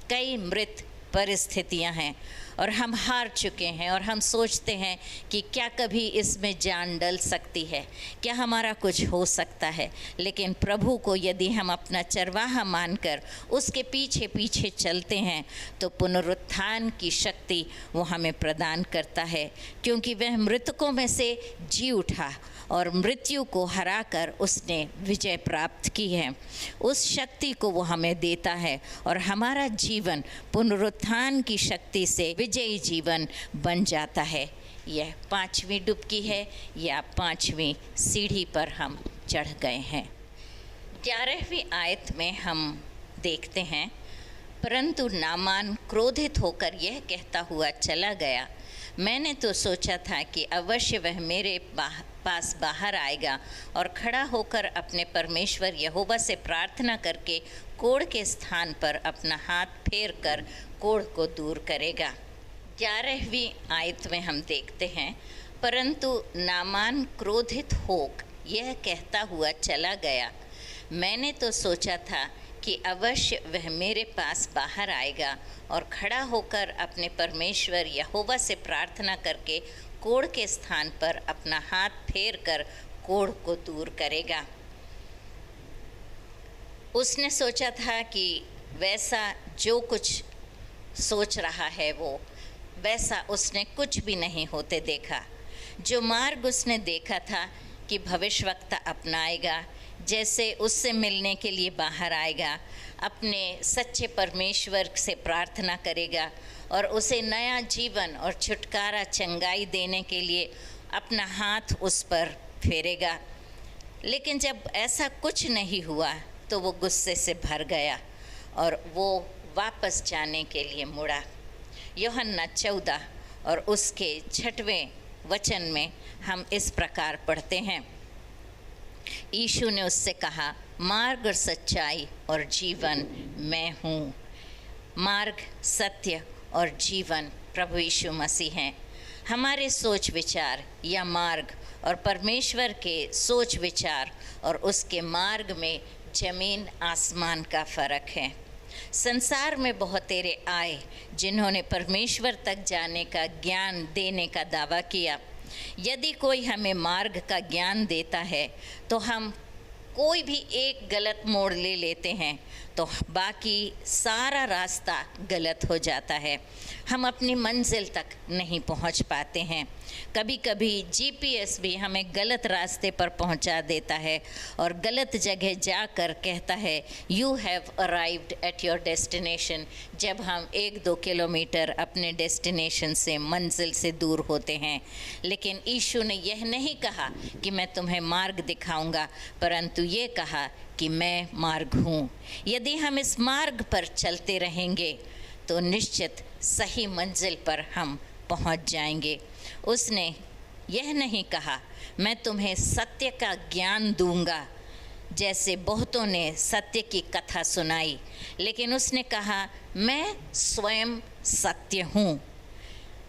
कई मृत परिस्थितियां हैं और हम हार चुके हैं, और हम सोचते हैं कि क्या कभी इसमें जान डल सकती है, क्या हमारा कुछ हो सकता है। लेकिन प्रभु को यदि हम अपना चरवाहा मानकर उसके पीछे पीछे चलते हैं तो पुनरुत्थान की शक्ति वो हमें प्रदान करता है, क्योंकि वह मृतकों में से जी उठा और मृत्यु को हराकर उसने विजय प्राप्त की है। उस शक्ति को वो हमें देता है और हमारा जीवन पुनरुत्थान की शक्ति से विजयी जीवन बन जाता है। यह 5वीं डुबकी है, या 5वीं सीढ़ी पर हम चढ़ गए हैं। 11वीं आयत में हम देखते हैं, परंतु नामान क्रोधित होकर यह कहता हुआ चला गया, मैंने तो सोचा था कि अवश्य वह मेरे पास बाहर आएगा और खड़ा होकर अपने परमेश्वर यहोवा से प्रार्थना करके कोढ़ के स्थान पर अपना हाथ फेर कर कोढ़ को दूर करेगा। 11वीं आयत में हम देखते हैं, परंतु नामान क्रोधित होकर यह कहता हुआ चला गया, मैंने तो सोचा था कि अवश्य वह मेरे पास बाहर आएगा और खड़ा होकर अपने परमेश्वर यहोवा से प्रार्थना करके कोढ़ के स्थान पर अपना हाथ फेर कर कोढ़ को दूर करेगा। उसने सोचा था कि वैसा जो कुछ सोच रहा है वो वैसा उसने कुछ भी नहीं होते देखा। जो मार्ग उसने देखा था कि भविष्यवक्ता अपनाएगा, जैसे उससे मिलने के लिए बाहर आएगा, अपने सच्चे परमेश्वर से प्रार्थना करेगा और उसे नया जीवन और छुटकारा चंगाई देने के लिए अपना हाथ उस पर फेरेगा। लेकिन जब ऐसा कुछ नहीं हुआ तो वो गुस्से से भर गया और वो वापस जाने के लिए मुड़ा। यूहन्ना 14 और उसके 6वें वचन में हम इस प्रकार पढ़ते हैं, यीशु ने उससे कहा, मार्ग और सच्चाई और जीवन मैं हूँ। मार्ग, सत्य और जीवन प्रभु यीशु मसीह हैं। हमारे सोच विचार या मार्ग और परमेश्वर के सोच विचार और उसके मार्ग में जमीन आसमान का फ़र्क है। संसार में बहुतेरे आए जिन्होंने परमेश्वर तक जाने का ज्ञान देने का दावा किया। यदि कोई हमें मार्ग का ज्ञान देता है तो हम कोई भी एक गलत मोड़ ले लेते हैं तो बाकी सारा रास्ता गलत हो जाता है। हम अपनी मंजिल तक नहीं पहुंच पाते हैं। कभी कभी जीपीएस भी हमें गलत रास्ते पर पहुंचा देता है और गलत जगह जाकर कहता है you have arrived at your destination, जब हम 1-2 किलोमीटर अपने डेस्टिनेशन से, मंजिल से दूर होते हैं। लेकिन यीशु ने यह नहीं कहा कि मैं तुम्हें मार्ग दिखाऊंगा, परंतु ये कहा कि मैं मार्ग हूँ। यदि हम इस मार्ग पर चलते रहेंगे तो निश्चित सही मंजिल पर हम पहुँच जाएंगे। उसने यह नहीं कहा मैं तुम्हें सत्य का ज्ञान दूंगा, जैसे बहुतों ने सत्य की कथा सुनाई, लेकिन उसने कहा मैं स्वयं सत्य हूँ।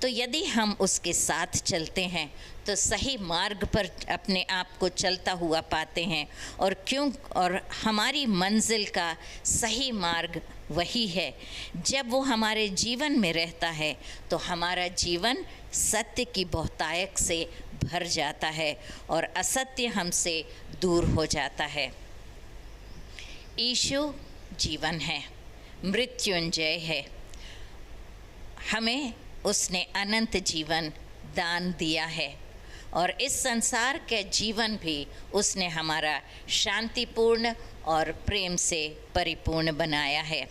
तो यदि हम उसके साथ चलते हैं तो सही मार्ग पर अपने आप को चलता हुआ पाते हैं और हमारी मंजिल का सही मार्ग वही है। जब वो हमारे जीवन में रहता है तो हमारा जीवन सत्य की बहुतायत से भर जाता है और असत्य हमसे दूर हो जाता है। यीशु जीवन है, मृत्युंजय है। हमें उसने अनंत जीवन दान दिया है और इस संसार के जीवन भी उसने हमारा शांतिपूर्ण और प्रेम से परिपूर्ण बनाया है।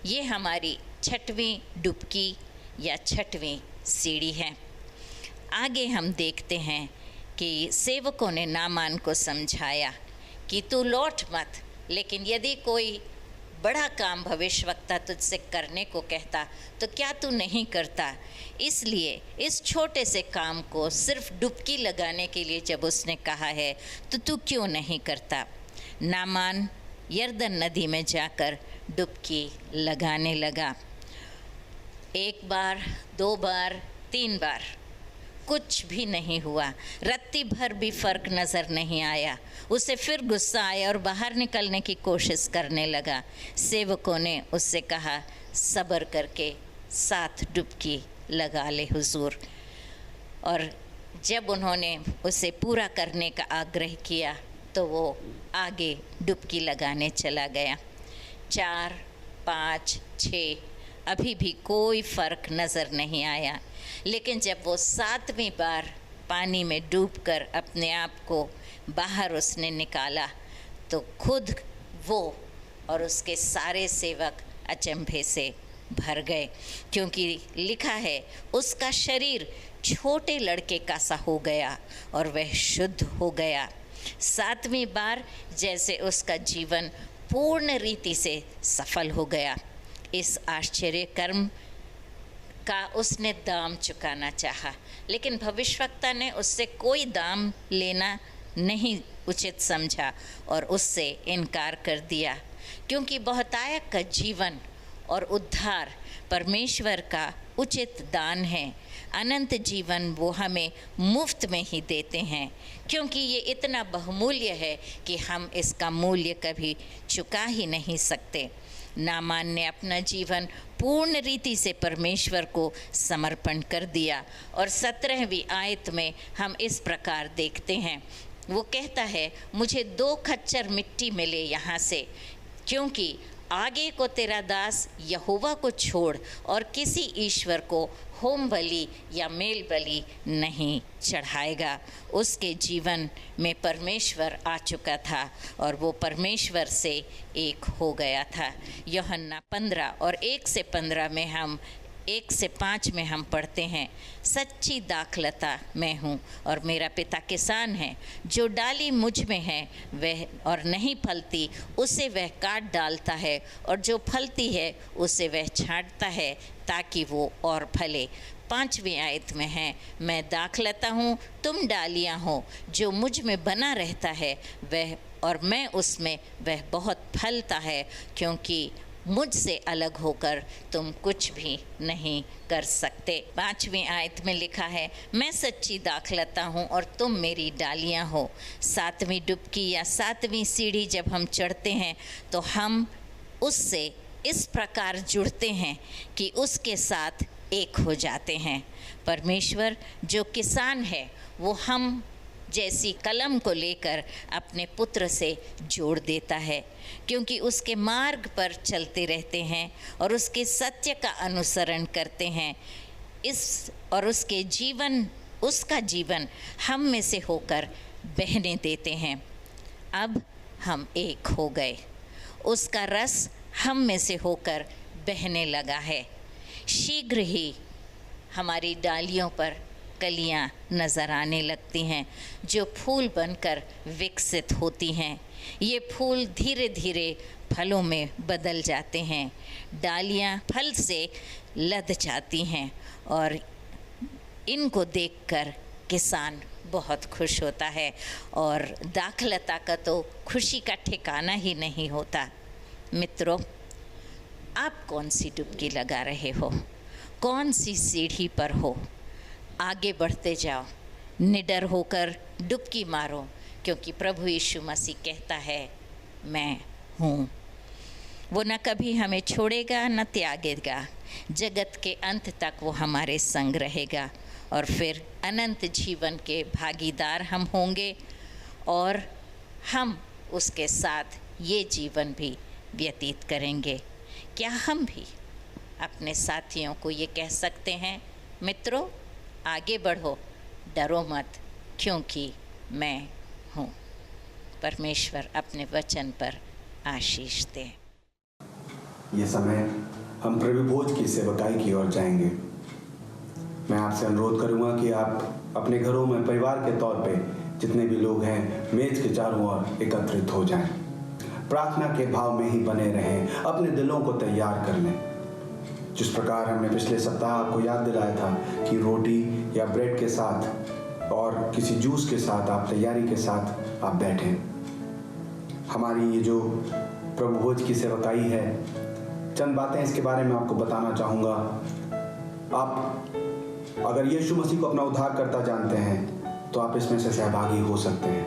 ये हमारी 6वीं डुबकी या 6वीं सीढ़ी है। आगे हम देखते हैं कि सेवकों ने नामान को समझाया कि तू लौट मत, लेकिन यदि कोई बड़ा काम भविष्यवक्ता तुझसे करने को कहता तो क्या तू नहीं करता। इसलिए इस छोटे से काम को सिर्फ डुबकी लगाने के लिए जब उसने कहा है तो तू क्यों नहीं करता। नामान यरदन नदी में जाकर डुबकी लगाने लगा। 1 बार, 2 बार, 3 बार, कुछ भी नहीं हुआ। रत्ती भर भी फर्क नज़र नहीं आया। उसे फिर गुस्सा आया और बाहर निकलने की कोशिश करने लगा। सेवकों ने उससे कहा सब्र करके 7 डुबकी लगा ले हुजूर। और जब उन्होंने उसे पूरा करने का आग्रह किया तो वो आगे डुबकी लगाने चला गया। 4, 5, 6 अभी भी कोई फ़र्क नज़र नहीं आया। लेकिन जब वो 7वीं बार पानी में डूबकर अपने आप को बाहर उसने निकाला तो खुद वो और उसके सारे सेवक अचंभे से भर गए, क्योंकि लिखा है उसका शरीर छोटे लड़के का सा हो गया और वह शुद्ध हो गया। 7वीं बार जैसे उसका जीवन पूर्ण रीति से सफल हो गया। इस आश्चर्य कर्म का उसने दाम चुकाना चाहा, लेकिन भविष्यवक्ता ने उससे कोई दाम लेना नहीं उचित समझा और उससे इनकार कर दिया, क्योंकि बहुतायत का जीवन और उद्धार परमेश्वर का उचित दान है। अनंत जीवन वो हमें मुफ्त में ही देते हैं, क्योंकि ये इतना बहुमूल्य है कि हम इसका मूल्य कभी चुका ही नहीं सकते। नामान ने अपना जीवन पूर्ण रीति से परमेश्वर को समर्पण कर दिया और 17वीं आयत में हम इस प्रकार देखते हैं, वो कहता है मुझे 2 खच्चर मिट्टी मिले यहाँ से, क्योंकि आगे को तेरा दास यहोवा को छोड़ और किसी ईश्वर को होम बलि या मेल बलि नहीं चढ़ाएगा। उसके जीवन में परमेश्वर आ चुका था और वो परमेश्वर से एक हो गया था। यूहन्ना 15 और 1 से 15 में हम 1 से 5 में हम पढ़ते हैं, सच्ची दाखलता मैं हूँ और मेरा पिता किसान है। जो डाली मुझ में है वह और नहीं फलती उसे वह काट डालता है, और जो फलती है उसे वह छांटता है ताकि वो और फले। 5वीं आयत में है, मैं दाखलता हूँ, तुम डालियाँ हो। जो मुझ में बना रहता है वह और मैं उसमें, वह बहुत फलता है, क्योंकि मुझसे अलग होकर तुम कुछ भी नहीं कर सकते। 5वीं आयत में लिखा है, मैं सच्ची दाखलता हूँ और तुम मेरी डालियाँ हो। 7वीं डुबकी या 7वीं सीढ़ी जब हम चढ़ते हैं तो हम उससे इस प्रकार जुड़ते हैं कि उसके साथ एक हो जाते हैं। परमेश्वर जो किसान है वो हम जैसी कलम को लेकर अपने पुत्र से जोड़ देता है, क्योंकि उसके मार्ग पर चलते रहते हैं और उसके सत्य का अनुसरण करते हैं। और उसका जीवन हम में से होकर बहने देते हैं। अब हम एक हो गए, उसका रस हम में से होकर बहने लगा है। शीघ्र ही हमारी डालियों पर कलियां नज़र आने लगती हैं जो फूल बनकर विकसित होती हैं। ये फूल धीरे धीरे फलों में बदल जाते हैं। डालियां फल से लद जाती हैं और इनको देखकर किसान बहुत खुश होता है, और दाखलता का तो खुशी का ठिकाना ही नहीं होता। मित्रों, आप कौन सी डुबकी लगा रहे हो? कौन सी सीढ़ी पर हो? आगे बढ़ते जाओ, निडर होकर डुबकी मारो, क्योंकि प्रभु यीशु मसीह कहता है, मैं हूँ। वो न कभी हमें छोड़ेगा न त्यागेगा। जगत के अंत तक वो हमारे संग रहेगा, और फिर अनंत जीवन के भागीदार हम होंगे, और हम उसके साथ ये जीवन भी व्यतीत करेंगे। क्या हम भी अपने साथियों को ये कह सकते हैं, मित्रों आगे बढ़ो, डरो मत, क्योंकि मैं हूँ। परमेश्वर अपने वचन पर आशीष दे। ये समय हम प्रभु भोज की सेवकाई की ओर जाएंगे। मैं आपसे अनुरोध करूंगा कि आप अपने घरों में परिवार के तौर पे जितने भी लोग हैं मेज के चारों ओर एकत्रित हो जाएं। प्रार्थना के भाव में ही बने रहें, अपने दिलों को तैयार कर लें। जिस प्रकार हमने पिछले सप्ताह आपको याद दिलाया था कि रोटी या ब्रेड के साथ और किसी जूस के साथ आप तैयारी के साथ आप बैठें। हमारी ये जो प्रभु भोज की सेवकाई है, चंद बातें इसके बारे में आपको बताना चाहूँगा। आप अगर यीशु मसीह को अपना उद्धारकर्ता जानते हैं तो आप इसमें से सहभागी हो सकते हैं।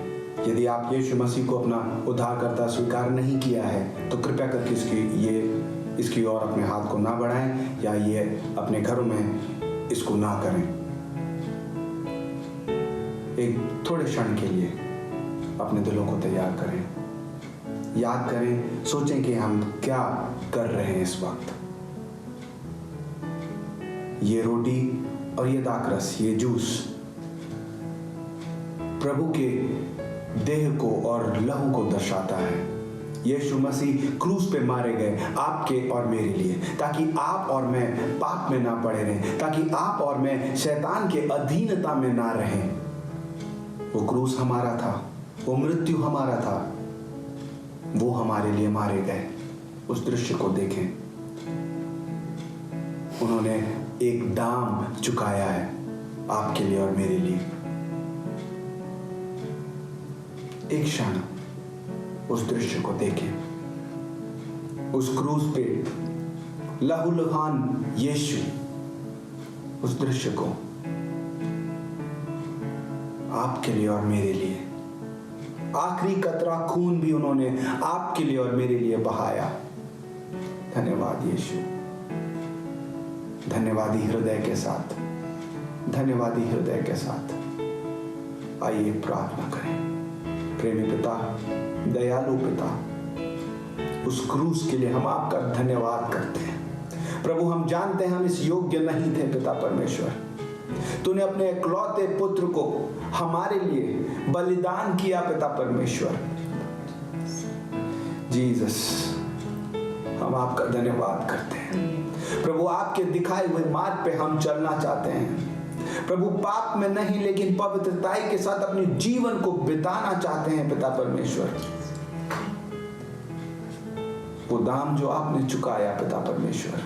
यदि आप यीशु मसीह को अपना उद्धारकर्ता स्वीकार नहीं किया है तो कृपया करके इसकी ओर अपने हाथ को ना बढ़ाएं या ये अपने घरों में इसको ना करें। एक थोड़े क्षण के लिए अपने दिलों को तैयार करें, याद करें, सोचें कि हम क्या कर रहे हैं इस वक्त। ये रोटी और ये दाखरस, ये जूस प्रभु के देह को और लहू को दर्शाता है। यीशु मसीह क्रूस पे मारे गए आपके और मेरे लिए, ताकि आप और मैं पाप में ना पड़े रहें, ताकि आप और मैं शैतान के अधीनता में ना रहें। वो क्रूस हमारा था, वो मृत्यु हमारा था, वो हमारे लिए मारे गए। उस दृश्य को देखें, उन्होंने एक दाम चुकाया है आपके लिए और मेरे लिए। एक क्षण उस दृश्य को देखें, उस क्रूस पे लहूलुहान यीशु, उस दृश्य को आपके लिए और मेरे लिए, आखिरी कतरा खून भी उन्होंने आपके लिए और मेरे लिए बहाया। धन्यवाद यीशु। धन्यवादी हृदय के साथ, धन्यवादी हृदय के साथ आइए प्रार्थना करें। प्रेमी पिता, दयालु पिता, उस क्रूस के लिए हम आपका धन्यवाद करते हैं। प्रभु, हम जानते हैं हम इस योग्य नहीं थे पिता परमेश्वर। तूने अपने इकलौते पुत्र को हमारे लिए बलिदान किया पिता परमेश्वर। जीसस, हम आपका धन्यवाद करते हैं। प्रभु, आपके दिखाए हुए मार्ग पे हम चलना चाहते हैं। प्रभु, पाप में नहीं लेकिन पवित्रताई के साथ अपने जीवन को बिताना चाहते हैं पिता परमेश्वर। वो दाम जो आपने चुकाया पिता परमेश्वर,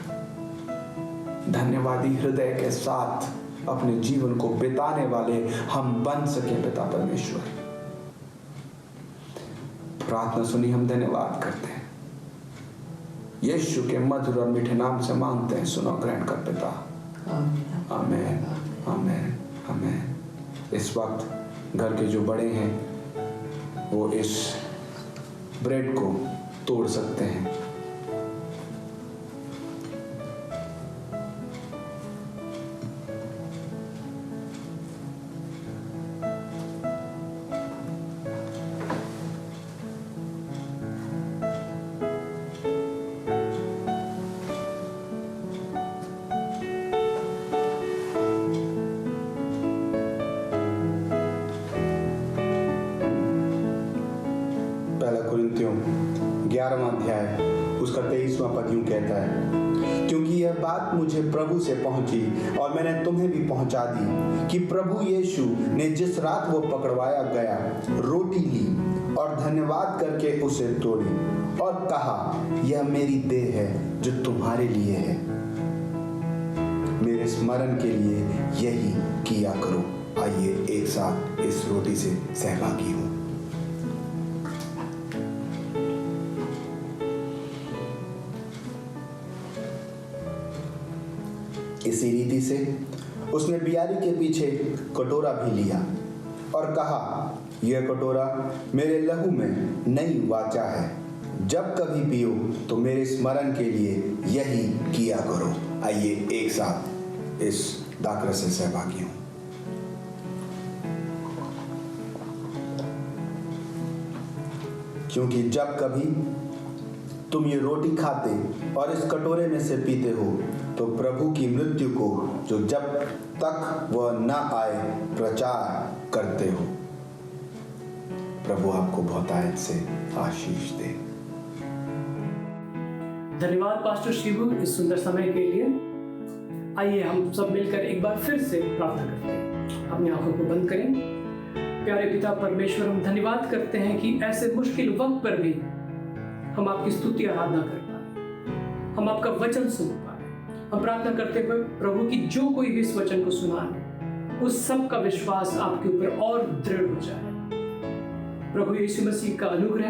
धन्यवादी हृदय के साथ अपने जीवन को बिताने वाले हम बन सके पिता परमेश्वर। प्रार्थना सुनी, हम धन्यवाद करते हैं। यीशु के मधुर और मीठे नाम से मांगते हैं, सुनो ग्रहण कर पिता। आमेन, आमेन, आमेन। इस वक्त घर के जो बड़े हैं वो इस ब्रेड को तोड़ सकते हैं। पहला कुरिन्थियों 11वां अध्याय उसका 23वां पद यूं कहता है, क्योंकि यह बात मुझे प्रभु से पहुंची और मैंने तुम्हें भी पहुंचा दी कि प्रभु यीशु ने जिस रात वो पकड़वाया गया रोटी ली और धन्यवाद करके उसे तोड़ी और कहा, यह मेरी देह है जो तुम्हारे लिए है। मेरे स्मरण के लिए यही किया करो। आइए एक साथ इस रोटी से सहभागी हो। इसी रीति से उसने बियारी के पीछे कटोरा भी लिया और कहा, यह कटोरा मेरे लहू में नई वाचा है। जब कभी पियो तो मेरे स्मरण के लिए यही किया करो। आइए एक साथ इस दाखरस से सहभागी हों। क्योंकि जब कभी तुम ये रोटी खाते और इस कटोरे में से पीते हो तो प्रभु की मृत्यु को जो जब तक वह न आए प्रचार करते हो। प्रभु आपको बहुतायत से आशीष दे। धन्यवाद पास्टर शिबू इस सुंदर समय के लिए। आइए हम सब मिलकर एक बार फिर से प्रार्थना करते हैं। अपनी आंखों को बंद करें। प्यारे पिता परमेश्वर, हम धन्यवाद करते हैं कि ऐसे मुश्किल वक्त पर भी हम आपकी स्तुति आराधना कर पाए, हम आपका वचन सुन पाए। हम प्रार्थना करते हुए प्रभु की जो कोई भी इस वचन को सुना है उस सब का विश्वास आपके ऊपर और दृढ़ हो जाए। प्रभु यीशु मसीह का अनुग्रह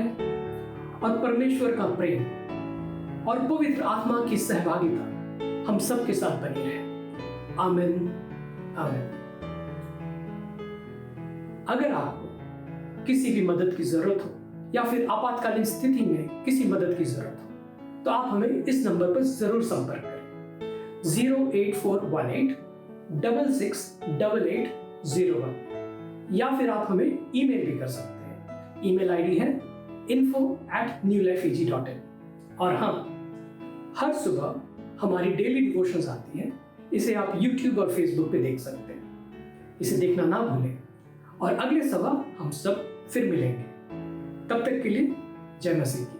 और परमेश्वर का प्रेम और पवित्र आत्मा की सहभागिता हम सब के साथ बनी रहे। आमीन, आमीन। अगर आपको किसी भी मदद की जरूरत हो या फिर आपातकालीन स्थिति में किसी मदद की जरूरत हो तो आप हमें इस नंबर पर जरूर संपर्क करें 08418 668801 या फिर आप हमें ईमेल भी कर सकते हैं। ईमेल आईडी है info@newlifeag.in। और हाँ, हर सुबह हमारी डेली डिवोशंस आती हैं। इसे आप YouTube और Facebook पे देख सकते हैं। इसे देखना ना भूलें और अगले सुबह हम सब फिर मिलेंगे। तब तक के लिए जय मसीह की।